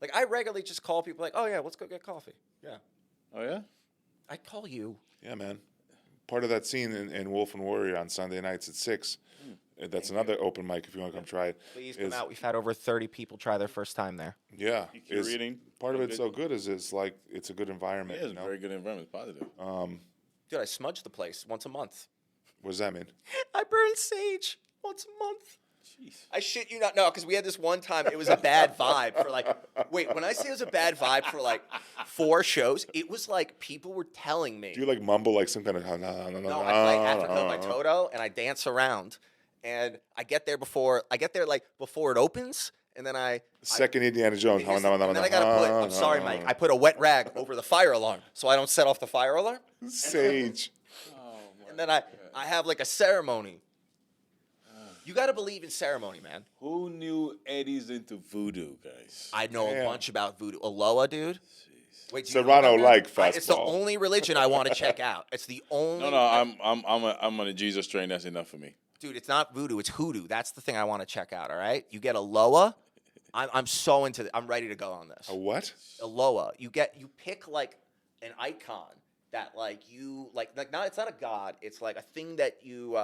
Like, I regularly just call people like, oh, yeah, let's go get coffee. Yeah. Oh, yeah? I call you. Yeah, man. Part of that scene in Wolf and Warrior on Sunday nights at 6. That's another open mic if you want to come try it. Please come out. We've had over 30 people try their first time there. Yeah. Part of it's so good is it's like it's a good environment. Yeah, it's a very good environment. It's positive. Dude, I smudge the place once a month. What does that mean? I burn sage once a month. Jeez. I shit you not. No, because we had this one time. It was a bad vibe for like. Wait, when I say it was a bad vibe for like 4 shows, it was like people were telling me. Do you like mumble like some kind of? No, I play Africa by Toto and I dance around, and I get there like before it opens, and then Second Indiana Jones. And then I gotta put. I'm sorry, Mike. I put a wet rag over the fire alarm so I don't set off the fire alarm. Sage. And then I have like a ceremony. You got to believe in ceremony, man. Who knew Eddie's into voodoo, guys? I know a bunch about voodoo. Aloha, dude. Jeez. Wait, Serrano-like fastball. It's the only religion I want to check out. It's the only. No, I'm on a Jesus train. That's enough for me. Dude, it's not voodoo. It's hoodoo. That's the thing I want to check out. All right, you get Aloha. I'm so into. I'm ready to go on this. A what? Aloha. You pick like an icon that like you like. Not it's not a god. It's like a thing that you.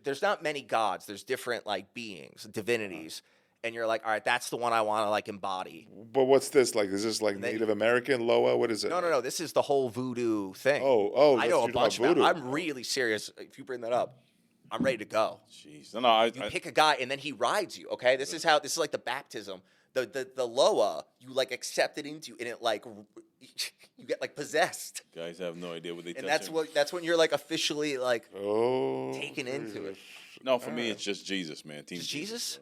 There's not many gods. There's different like beings, divinities, and you're like, all right, that's the one I want to like embody. But what's this like? Is this like Native American Loa? What is it? No. This is the whole voodoo thing. Oh, I know a bunch about. I'm really serious. If you bring that up, I'm ready to go. Jeez, no. You pick a guy and then he rides you. Okay, this is like the baptism. The Loa, you like accept it into you, and it like you get like possessed. Guys have no idea what they. And that's when you're like officially like taken into it. No, for me it's just Jesus, man. Team Jesus.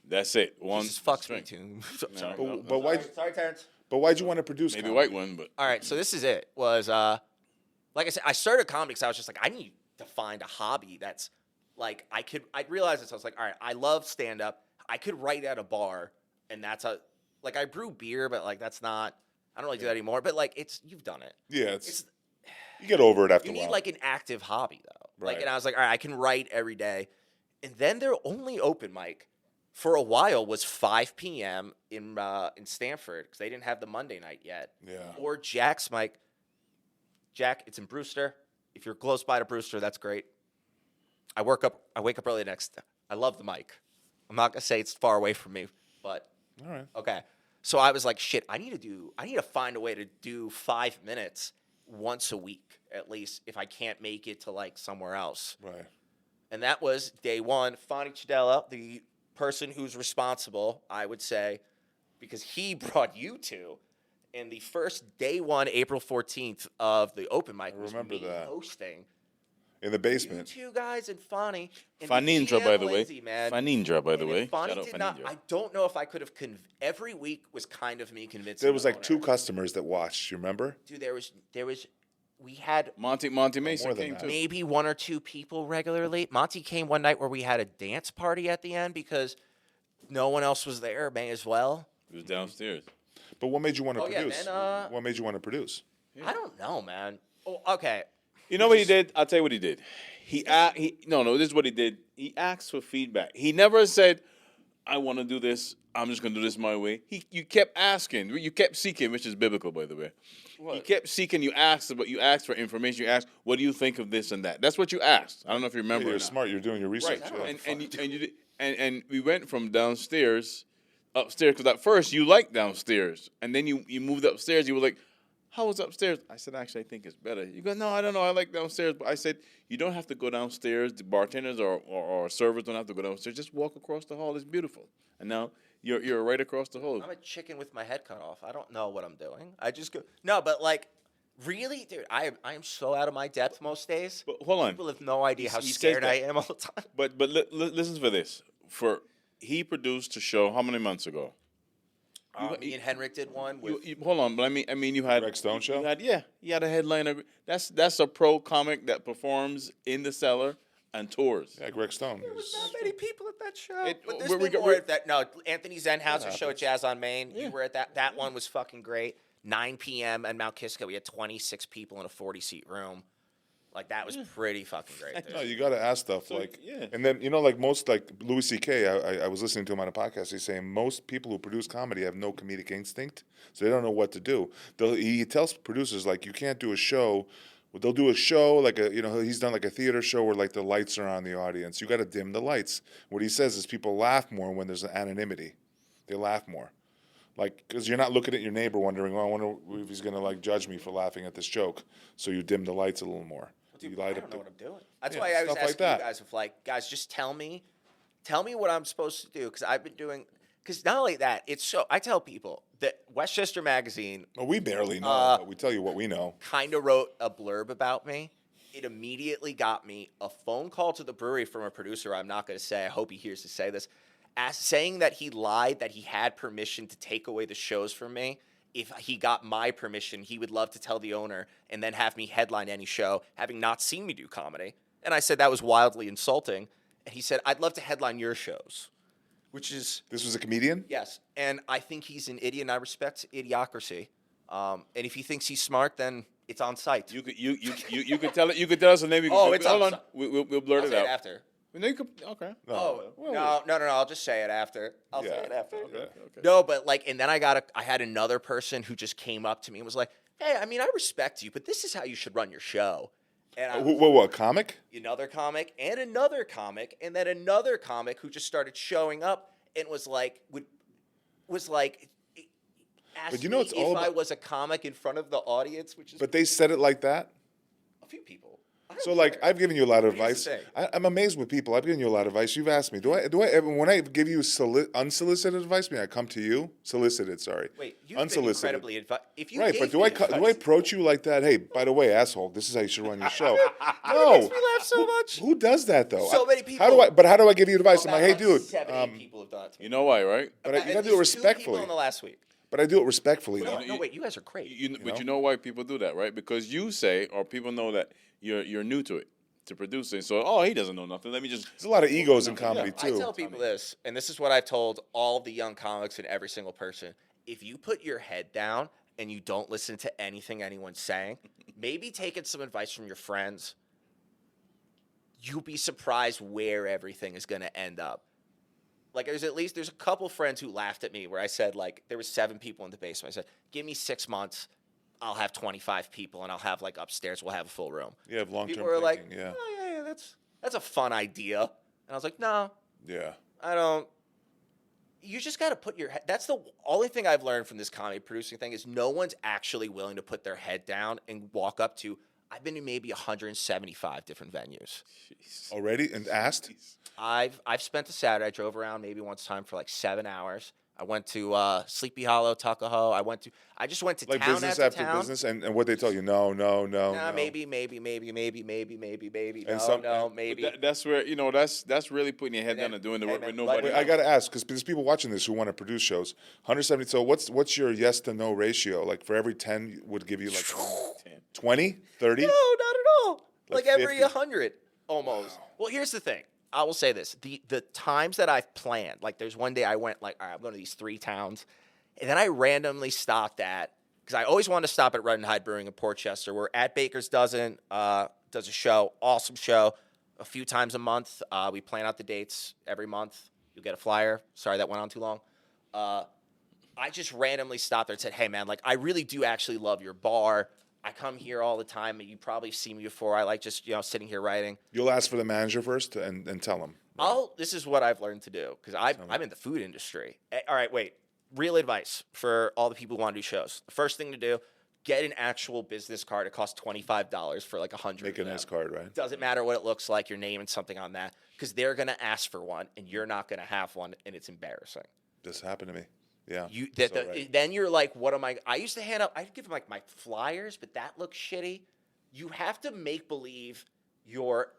That's it. One. Jesus fucks me too. Sorry. But why? Sorry, Terrence. But why'd you want to produce? Maybe comedy? white one, but all right. So this is it. Was like I said, I started comedy because I was just like, I need to find a hobby that's like I realized this. I was like, all right, I love stand up. I could write at a bar. And that's like I brew beer, but like that's not. I don't really do that anymore. But like you've done it. Yeah, you get over it after a while. You need like an active hobby though. Right. Like, and I was like, all right, I can write every day. And then their only open mic for a while was 5 p.m. in Stanford because they didn't have the Monday night yet. Yeah. Or Jack's mic. Jack, it's in Brewster. If you're close by to Brewster, that's great. I wake up early I love the mic. I'm not gonna say it's far away from me, but. All right. Okay. So I was like, shit, I need to find a way to do 5 minutes once a week, at least, if I can't make it to like somewhere else. Right. And that was day one. Fonnie Chidella, the person who's responsible, I would say, because he brought you two. And the first day one, April 14th of the open mic was me hosting. In the basement. You two guys and Fonnie. Fanindra, by the way. Man. Fanindra, by the way. Fonnie did not. I don't know if I could have. Every week was kind of me convincing. There was like 2 customers that watched. You remember? Dude, there was we had Monty Mason more than came that. too. maybe 1 or 2 people regularly. Monty came one night where we had a dance party at the end because no one else was there. May as well. It was downstairs. But what made you want to Oh, yeah, produce? then, What made you want to produce? I don't know, man. Oh, okay. You know what he did? I'll tell you what he did. No, this is what he did. He asked for feedback. He never said, I want to do this. I'm just going to do this my way. You kept asking. You kept seeking, which is biblical, by the way. What? You kept seeking. You asked for information. You asked, what do you think of this and that? That's what you asked. I don't know if you remember. You're or not. smart. You're doing your research. Right. Yeah. And we went from downstairs, upstairs, because at first you liked downstairs, and then you moved upstairs. You were like, how was upstairs? I said, actually, I think it's better. You go, no, I don't know. I like downstairs. But I said, you don't have to go downstairs. The bartenders or servers don't have to go downstairs. Just walk across the hall. It's beautiful. And now you're right across the hall. I'm a chicken with my head cut off. I don't know what I'm doing. I just go. No, but like, really, dude, I am so out of my depth most days. But hold on. People have no idea how He says scared I that. am all the time. But listen for this. He produced a show how many months ago? Me and Henrik did one with. Hold on, but I mean, you had Greg Stone show? You had a headliner. That's a pro comic that performs in the cellar and tours. Yeah, Greg Stone. There was not many people at that show. It- But we're- there's been more at that. No, Anthony Zenhauser show at happens. Jazz on Main. You were at that. That one was fucking great. 9 p.m. at Mount Kisco. We had 26 people in a 40-seat room. Like, that was pretty fucking great, dude. No, you got to ask stuff yeah. and then like most like Louis C.K. I was listening to him on a podcast. He's saying most people who produce comedy have no comedic instinct, so they don't know what to do. He tells producers like you can't do a show. They'll do a show like he's done like a theater show where like the lights are on the audience. You got to dim the lights. What he says is people laugh more when there's an anonymity. They laugh more. Like, because you're not looking at your neighbor wondering, I wonder if he's going to, like, judge me for laughing at this joke. So you dim the lights a little more. Dude, you light I up don't know what I'm doing. That's Yeah, why I was stuff like asking that. you guys if, like, guys, just tell me what I'm supposed to do. Because I've been doing, because not only that, I tell people that Westchester Magazine Well, we barely know, but we tell you what we know. kind of wrote a blurb about me. It immediately got me a phone call to the brewery from a producer I'm not going to say. I hope he hears to say this. Saying that he lied, that he had permission to take away the shows from me. If he got my permission, he would love to tell the owner and then have me headline any show, having not seen me do comedy. And I said that was wildly insulting. And he said, I'd love to headline your shows, which is, This was a comedian? yes. And I think he's an idiot, and I respect idiocracy. And if he thinks he's smart, then it's on site. You could tell it. You could tell us the name. It's hold on on. We'll blurt I'll it say out. it after. No, you could, okay. Oh, no, I'll just say it after. I'll say Yeah. it after. Okay. No, but like, and then I had another person who just came up to me and was like, hey, I mean, I respect you, but this is how you should run your show. And I was What, comic? another comic and another comic and then another comic who just started showing up and was like, asked But you know, me it's all if I about- was a comic in front of the audience, which is But they said it like that? a few people. I So, don't like, care. I've given you a lot of What do you advice. say? I'm amazed with people. I've given you a lot of advice. You've asked me, do I ever, when I give you unsolicited advice, I come to you? Solicited, sorry. Wait, you've been Unsolicited. incredibly if you Right, gave but do me I advice- approach you like that? Hey, by the way, asshole, this is how you should run your show. It No. makes me laugh so much. Who does that though? So many How do people. how do I give you advice? I'm like, hey, About dude, 7, 8 people have done it to me. You know why, right? but you At gotta do it least 2 respectfully. people in the last week. But I do it respectfully. No, though. no, wait, you guys are great. But you know why people do that, right? Because you say, or people know that you're new to it, to producing. So, he doesn't know nothing. Let me just. There's a lot of egos in comedy I too. tell people this, and this is what I've told all the young comics and every single person. If you put your head down and you don't listen to anything anyone's saying, maybe taking some advice from your friends, you'll be surprised where everything is going to end up. Like, there's a couple friends who laughed at me where I said, like, there was 7 people in the basement. I said, give me 6 months, I'll have 25 people, and I'll have, like, upstairs, we'll have a full room. You have long-term People were like, thinking. Yeah. oh, yeah, that's a fun idea. And I was like, no, Yeah. I don't. You just got to put your head. That's the only thing I've learned from this comedy producing thing is no one's actually willing to put their head down and walk up to. I've been to maybe 175 different venues. Already and asked. I've spent a Saturday. I drove around maybe once time for like 7 hours. I went to Sleepy Hollow, Tuckahoe. I just went to Like town business after after town. business, and what they tell you? No. Nah, no. maybe. And No, maybe. That's where that's really putting your head down and doing the work with nobody. Wait, I gotta ask because there's people watching this who want to produce shows. 170. So what's your yes to no ratio? Like for every 10 would give you like 10. 20, 30? No, not at all. Like Like every 50. 100 almost. Wow. Well, here's the thing. I will say this. The times that I've planned, like there's one day I went like, all right, I'm going to these 3 towns. And then I randomly stopped at, because I always wanted to stop at Red and Hyde Brewing in Port Chester. We're at Baker's Dozen, does a show, awesome show, a few times a month. We plan out the dates every month. You'll get a flyer. Sorry that went on too long. I just randomly stopped there and said, hey, man, like I really do actually love your bar. I come here all the time, and you probably see me before. I like just, sitting here writing. You'll ask for the manager first and tell him. Right? This is what I've learned to do, because I'm in the food industry. All right, wait. Real advice for all the people who want to do shows. The first thing to do, get an actual business card. It costs $25 for like 100. Make a nice card, right? Doesn't matter what it looks like, your name and something on that, because they're going to ask for one, and you're not going to have one, and it's embarrassing. This happened to me. Yeah. Then you're like, what am I used to hand out, I'd give them like my flyers, but that looks shitty. You have to make believe you're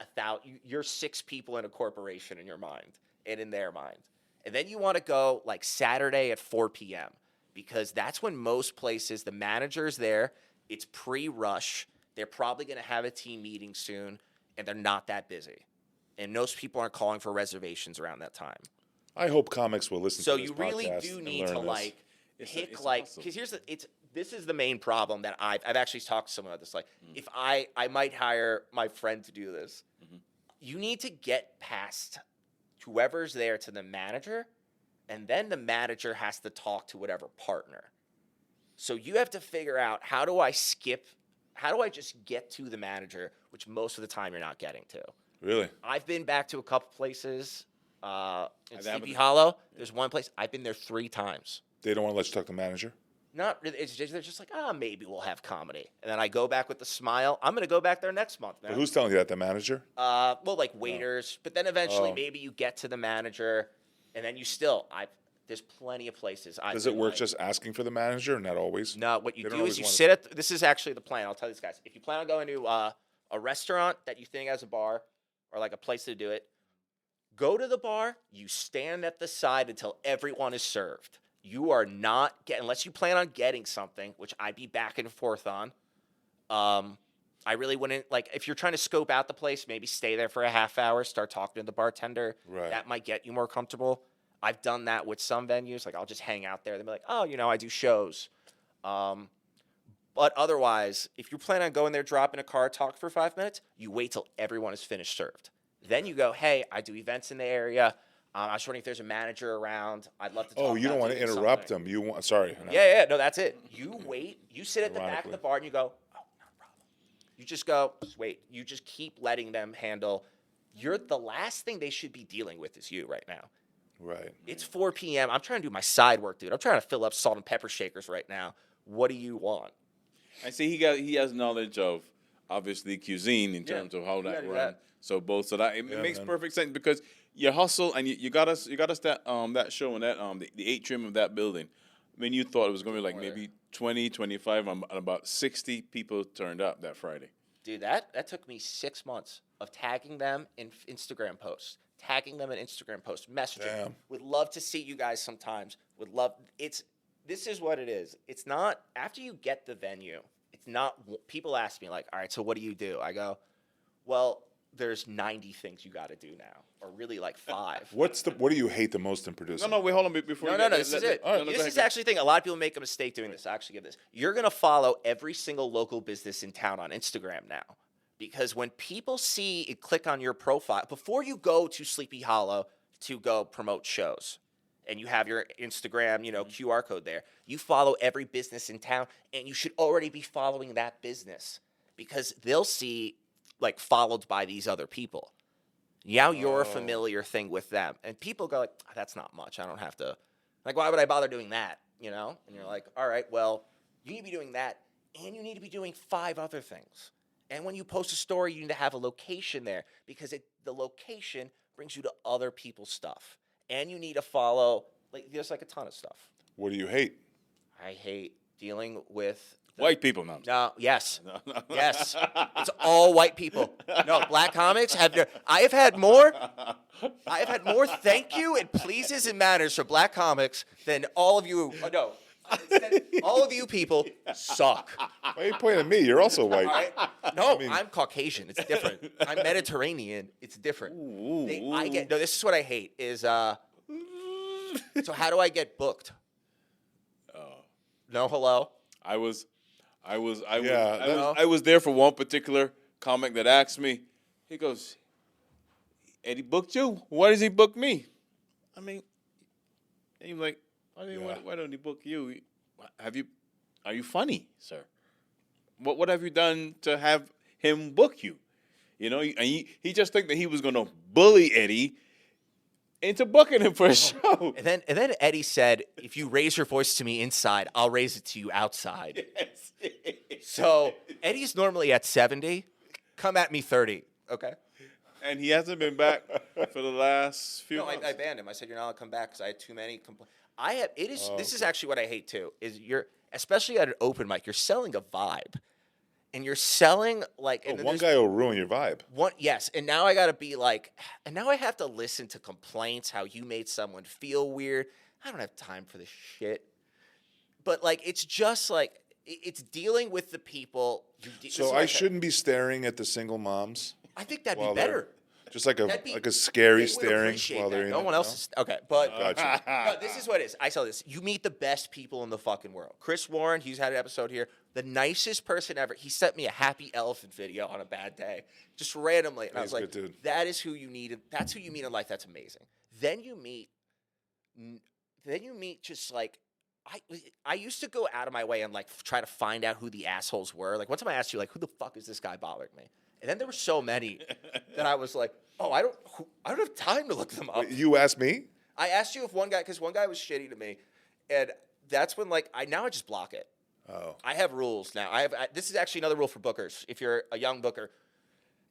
6 people in a corporation in your mind and in their mind. And then you want to go like Saturday at 4 p.m. because that's when most places, the manager's there, it's pre-rush, they're probably going to have a team meeting soon, and they're not that busy. And most people aren't calling for reservations around that time. I hope comics will listen to this podcast. So you really do need to like pick like, because this is the main problem that I've actually talked to someone about this. Like, if I might hire my friend to do this, you need to get past whoever's there to the manager, and then the manager has to talk to whatever partner. So you have to figure out, how do I just get to the manager, which most of the time you're not getting to. Really? I've been back to a couple places. In Sleepy Hollow, there's one place, I've been there 3 times. They don't want to let you talk to the manager? Not really. They're just like, maybe we'll have comedy. And then I go back with a smile. I'm going to go back there next month, man. But who's telling you that, the manager? Well, like waiters. But then eventually maybe you get to the manager, and then you still, there's plenty of places. Does it work just asking for the manager? Not always? No, what you do is you sit at, this is actually the plan. I'll tell these guys. If you plan on going to a restaurant that you think has a bar or like a place to do it, go to the bar, you stand at the side until everyone is served. You are not unless you plan on getting something, which I'd be back and forth on. I really wouldn't, like, if you're trying to scope out the place, maybe stay there for a half hour, start talking to the bartender. Right. That might get you more comfortable. I've done that with some venues. Like, I'll just hang out there. They'll be like, I do shows. But otherwise, if you plan on going there, dropping a card, talk for 5 minutes, you wait till everyone is finished served. Then you go, hey, I do events in the area. I was wondering if there's a manager around. I'd love to talk. You don't want to interrupt them. You want? Sorry. No. Yeah. No, that's it. You wait. You sit at the back of the bar and you go, not a problem. You just go, wait. You just keep letting them handle. You're the last thing they should be dealing with is you right now. Right. It's 4 p.m. I'm trying to do my side work, dude. I'm trying to fill up salt and pepper shakers right now. What do you want? I see he has knowledge of obviously cuisine in terms of how that runs. So it makes perfect sense because you hustle and you got us that show and that the atrium of that building. I mean, you thought it was going to be like maybe 20, 25, and about 60 people turned up that Friday. Dude, that took me 6 months of tagging them in Instagram posts, messaging. Damn. Would love to see you guys sometimes. This is what it is. It's not, after you get the venue, it's not, people ask me like, all right, so what do you do? I go, well, there's 90 things you got to do now, or really like 5. What do you hate the most in producing? No, wait, hold on before. No, this is it. This is actually the thing. A lot of people make a mistake doing this. I actually give this. You're going to follow every single local business in town on Instagram now. Because when people see and click on your profile, before you go to Sleepy Hollow to go promote shows, and you have your Instagram, QR code there, you follow every business in town, and you should already be following that business. Because they'll see, like, followed by these other people. Now you're a familiar thing with them. And people go like, that's not much. I don't have to. Like, why would I bother doing that? And you're like, all right, well, you need to be doing that, and you need to be doing 5 other things. And when you post a story, you need to have a location there because the location brings you to other people's stuff. And you need to follow, there's like a ton of stuff. What do you hate? I hate dealing with white people. No, yes. Yes. It's all white people. No, black comics I have had more thank you and pleases and matters for black comics than all of you. No. All of you people suck. Why are you pointing at me? You're also white. All right? No, I'm Caucasian. It's different. I'm Mediterranean. It's different. This is what I hate is so how do I get booked? No, hello. I was there for one particular comic that asked me. He goes, Eddie booked you. Why does he book me? I mean, and you're like, why don't he book you? Are you funny, sir? What have you done to have him book you? You know, and he just think that he was gonna bully Eddie into booking him for a show. And then Eddie said, if you raise your voice to me inside, I'll raise it to you outside. Yes. So Eddie's normally at 70. Come at me 30, okay? And he hasn't been back for the last few months. I banned him. I said, you're not allowed to come back because I had too many complaints. This is actually what I hate too, is especially at an open mic, you're selling a vibe. And you're selling like one guy will ruin your vibe. Yes, and now I gotta be like, and now I have to listen to complaints how you made someone feel weird. I don't have time for this shit. But like, it's just like it's dealing with the people. So I shouldn't be staring at the single moms. I think that'd be better. Just like a scary staring while they're in. No one else is okay, but Gotcha. no, this is what it is. I saw this. You meet the best people in the fucking world. Chris Warren, he's had an episode here. The nicest person ever. He sent me a happy elephant video on a bad day, just randomly, and I was like, "That is who you need. That's who you meet in life. That's amazing." Then you meet just like. I used to go out of my way and like try to find out who the assholes were. Like one time I asked you like, who the fuck is this guy bothering me? And then there were so many that I was like, oh, I don't have time to look them up. You asked me? I asked you if one guy, because one guy was shitty to me, and that's when like I just block it. Oh. I have rules now. This is actually another rule for bookers. If you're a young booker,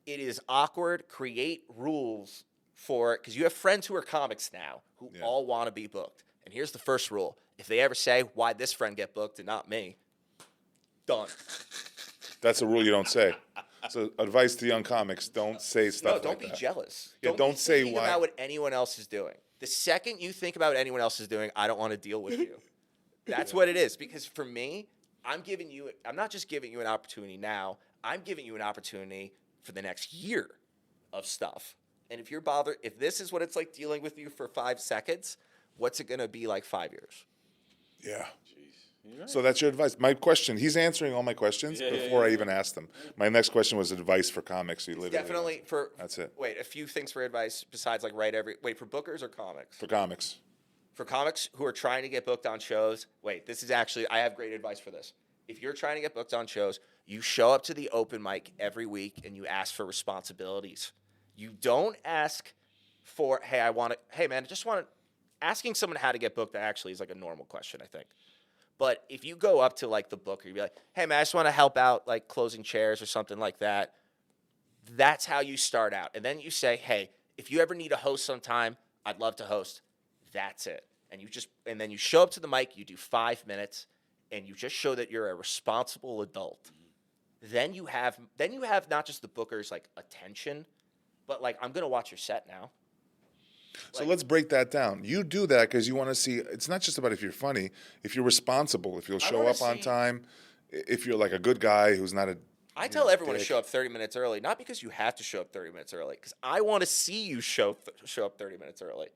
it is awkward. Create rules for it because you have friends who are comics now who all want to be booked. And here's the first rule: if they ever say, "Why'd this friend get booked and not me?" Done. That's a rule you don't say. So advice to young comics: don't say stuff like that. No, don't be jealous. Yeah, don't say why. Think about what anyone else is doing. The second you think about what anyone else is doing, I don't want to deal with you. That's what it is. Because for me, I'm not just giving you an opportunity now. I'm giving you an opportunity for the next year of stuff. And if you're bothered, if this is what it's like dealing with you for 5 seconds, what's it going to be like 5 years? Yeah. Right. So that's your advice. My question, he's answering all my questions before I even asked them. My next question was advice for comics. Definitely for... That's it. Wait, a few things for advice besides like for bookers or comics? For comics. For comics who are trying to get booked on shows, this is actually, I have great advice for this. If you're trying to get booked on shows, you show up to the open mic every week and you ask for responsibilities. You don't ask for, asking someone how to get booked actually is like a normal question, I think. But if you go up to like the booker, you'd be like, hey man, I just want to help out like closing chairs or something like that. That's how you start out. And then you say, hey, if you ever need a host sometime, I'd love to host. That's it. And then you show up to the mic, you do 5 minutes, and you just show that you're a responsible adult. Then you have not just the booker's like attention, but like, I'm gonna watch your set now. So let's break that down. You do that because you want to see, it's not just about if you're funny, if you're responsible, if you'll show up on time, if you're like a good guy who's not a I tell everyone to show up 30 minutes early, not because you have to show up 30 minutes early, because I want to see you show up 30 minutes early.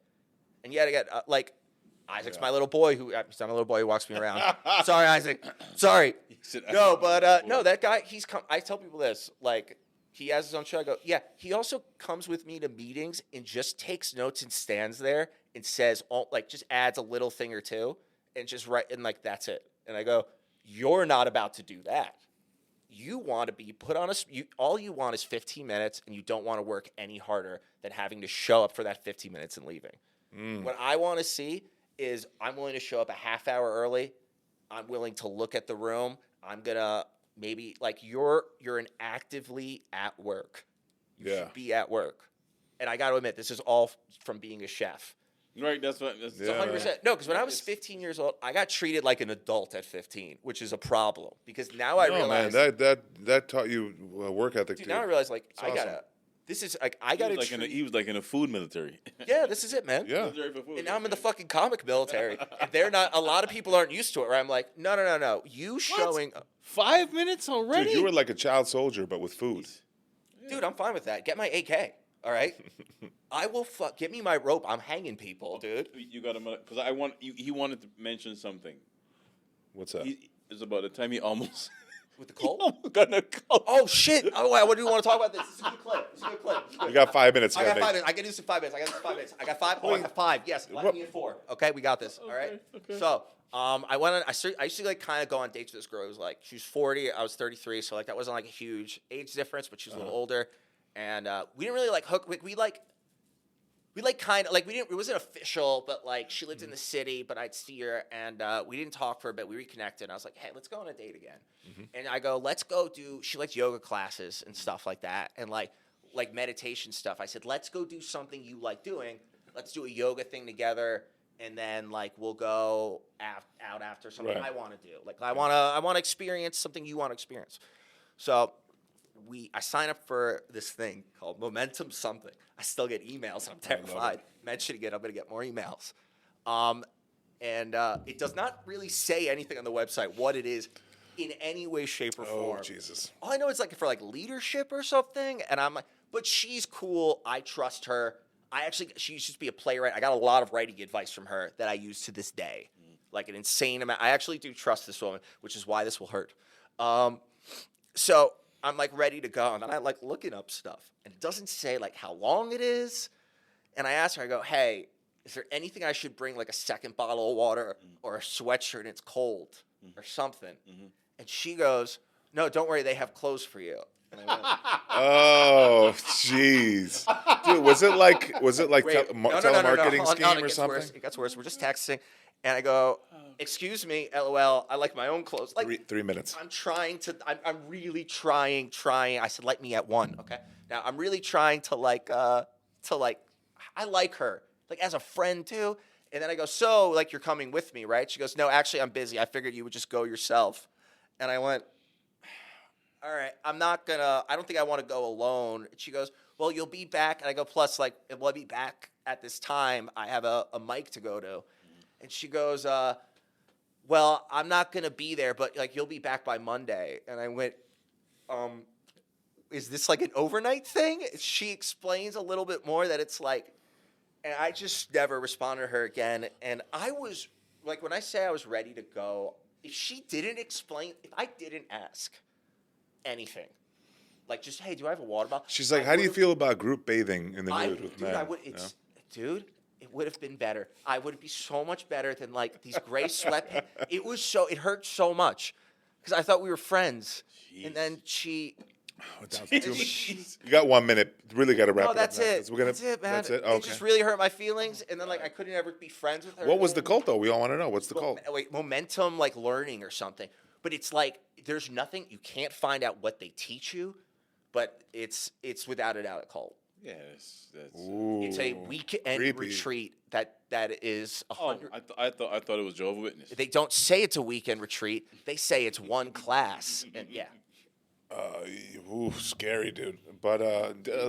And yet again, like, Isaac's my little boy he's not my little boy who walks me around. Sorry, Isaac. Sorry. No, but no, that guy, I tell people this, like, he has his own show. I go, yeah. He also comes with me to meetings and just takes notes and stands there and says, just adds a little thing or two and just and like, that's it. And I go, you're not about to do that. You want to be put on all you want is 15 minutes and you don't want to work any harder than having to show up for that 15 minutes and leaving. What I want to see is I'm willing to show up a half hour early. I'm willing to look at the room. I'm going to maybe like you're an actively at work. You should be at work. And I got to admit, this is all from being a chef. Right, that's 100%. No, because when I was 15 years old, I got treated like an adult at 15, which is a problem. Because now I realize man, that taught you work ethic. Dude, now I realize like This is like I got to. He was like in a food military. Yeah, this is it, man. Yeah. And now I'm in the fucking comic military, and they're not. A lot of people aren't used to it. Where I'm like, no. You showing 5 minutes already? Dude, you were like a child soldier, but with food. Dude, I'm fine with that. Get my AK. All right. I will Get me my rope. I'm hanging people, dude. You got him because he wanted to mention something. What's that? It's about the time he almost. With the cold? Gonna go. Oh shit! Oh, what do you want to talk about this? This is a good clip. You got 5 minutes. I got 5 minutes. I can do this in 5 minutes. I got 5. Oh, I got 5. Yes, let me in 4. Okay, we got this. All right. Okay. So, I used to like kind of go on dates with this girl who was like, she was 40, I was 33, so like that wasn't like a huge age difference, but she was a little older, and we didn't really like hook. We kind of like we didn't. It wasn't official, but like she lived in the city, but I'd see her, and we didn't talk for a bit. We reconnected. And I was like, hey, let's go on a date again. And I go, let's go do. She likes yoga classes and stuff like that, and like meditation stuff. I said, let's go do something you like doing. Let's do a yoga thing together, and then like we'll go out after something I want to do. Like I want to experience something you want to experience. So. I sign up for this thing called Momentum something. I still get emails. I'm terrified mentioning it. I'm going to get more emails. And it does not really say anything on the website what it is in any way, shape, or form. Oh, Jesus. All I know is like for like leadership or something. And I'm like, but she's cool. I trust her. She used to be a playwright. I got a lot of writing advice from her that I use to this day. Like an insane amount. I actually do trust this woman, which is why this will hurt. So I'm like ready to go, and then I'm like looking up stuff, and it doesn't say like how long it is. And I asked her, I go, hey, is there anything I should bring, like a second bottle of water or a sweatshirt and it's cold or something? And she goes, no, don't worry, they have clothes for you. And I went, Oh, jeez, dude, was it like telemarketing scheme or something? Worse. It gets worse. We're just texting, and I go, excuse me, LOL. I like my own clothes. Like 3 minutes. I'm really trying. I said, let me at 1. Okay. Now I'm really trying to I like her like as a friend too. And then I go, so like you're coming with me, right? She goes, no, actually I'm busy. I figured you would just go yourself. And I went, all right, I don't think I want to go alone. And she goes, well, you'll be back. And I go, plus like, will I be back at this time? I have a mic to go to. And she goes, well, I'm not going to be there, but like you'll be back by Monday. And I went, is this like an overnight thing? She explains a little bit more that it's like, and I just never responded to her again. And I was like, when I say I was ready to go, if I didn't ask anything, like just, hey, do I have a water bottle? She's like, how do you feel about group bathing in the nude with men? Dude, it would have been better. I would be so much better than like these gray sweatpants. It hurt so much because I thought we were friends. Jeez. And then she. You got 1 minute. Really got to wrap it up. That's it. That's it, man. That's it. Okay. It just really hurt my feelings, and then like I couldn't ever be friends with her. What was the cult though? We all want to know. What's the cult? Wait, momentum like learning or something. But it's like there's nothing you can't find out what they teach you, but it's without a doubt a cult. Yeah, it's a weekend retreat that is 100. I thought it was Jehovah's Witness. They don't say it's a weekend retreat. They say it's one class, and yeah. Scary, dude. But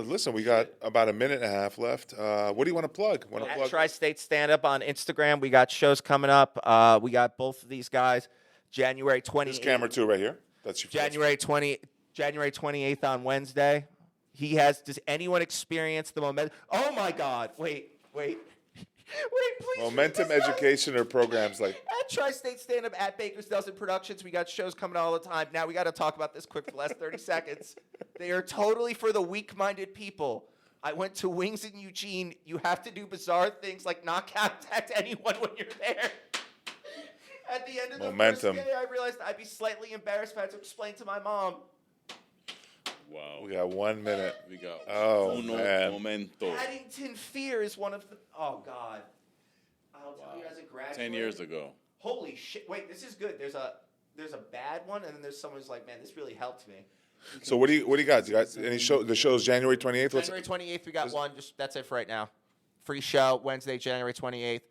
listen, we got about a minute and a half left. What do you want to plug? At Tri-State Stand Up on Instagram. We got shows coming up. We got both of these guys. January 28th. This camera too, right here. That's your January 28th on Wednesday. Does anyone experience the momentum? Oh my God! Wait, please. Momentum education or programs like at Tri-State Stand Up at Baker's Dozen Productions. We got shows coming all the time. Now we got to talk about this quick for the last 30 seconds. They are totally for the weak-minded people. I went to Wings in Eugene. You have to do bizarre things like not contact anyone when you're there. At the end of the first day, I realized I'd be slightly embarrassed if I had to explain to my mom. Wow. We got 1 minute. We got man. momento. Paddington Fear is one of the. Oh God. I'll tell you as a graduate. 10 years ago. Holy shit! Wait, this is good. There's a bad one, and then there's someone who's like, man, this really helped me. So what do you got? You got any show? The show's January 28th. January 28th. We got one. That's it for right now. Free show Wednesday, January 28th.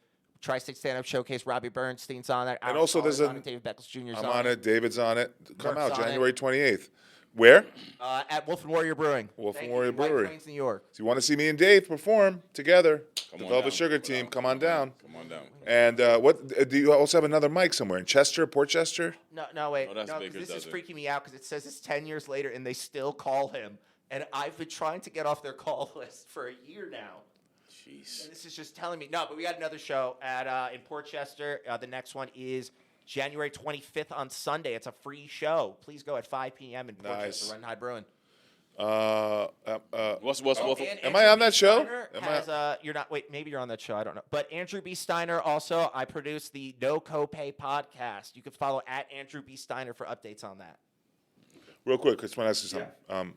Tri-State Stand-Up Showcase. Robbie Bernstein's on that. And also there's David Beckles Jr.'s I'm on it. David's on it. Come out January 28th. Where? At Wolf and Warrior Brewing. Wolf Thank and Warrior you. White Brewery. Plains, New York. So you want to see me and Dave perform together? Come The on Velvet down. Sugar team, come on down. Come on down. And what do you also have another mic somewhere in Chester, Port Chester? No, wait. Oh, that's No, Baker because this is Dozen. freaking me out because it says it's 10 years later and they still call him. And I've been trying to get off their call list for a year now. Jeez. And this is just telling me. No, but we got another show in Port Chester. The next one is January 25th on Sunday. It's a free show. Please go at 5 p.m. in Port Nice. Chester, Run High Brewing. What's And Am I on that show? Steiner you're not. Wait, maybe you're on that show. I don't know. But Andrew B. Steiner also. I produce the No Copay podcast. You can follow at Andrew B. Steiner for updates on that. Real quick, I just want to ask you something.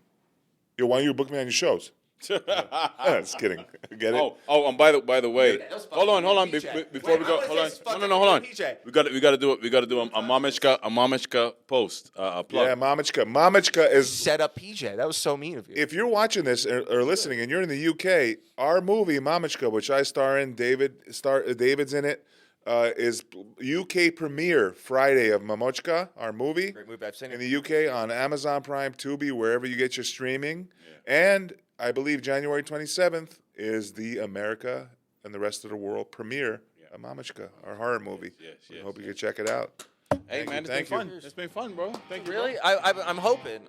Why don't you book me on your shows? Just kidding. Get it? And by the way, That was hold on. PJ. Before Wait, we I go, wanna hold say on. this fucking No, hold on. PJ. We got to do a Mamechka post. A plug. Yeah, Mamechka. Mamechka is. Set up PJ. That was so mean of you. If you're watching this or listening and you're in the UK, our movie Mamechka, which I star in, David's in it, is UK premiere Friday of Mamochka, our movie. Great movie. I've seen In it. the UK on Amazon Prime, Tubi, wherever you get your streaming. And I believe January 27th is the America and the rest of the world premiere of Mamechka, our horror movie. Yes. Hope you can check it out. Hey, man, it's been fun. It's been fun, bro. Thank you. Really? I'm hoping.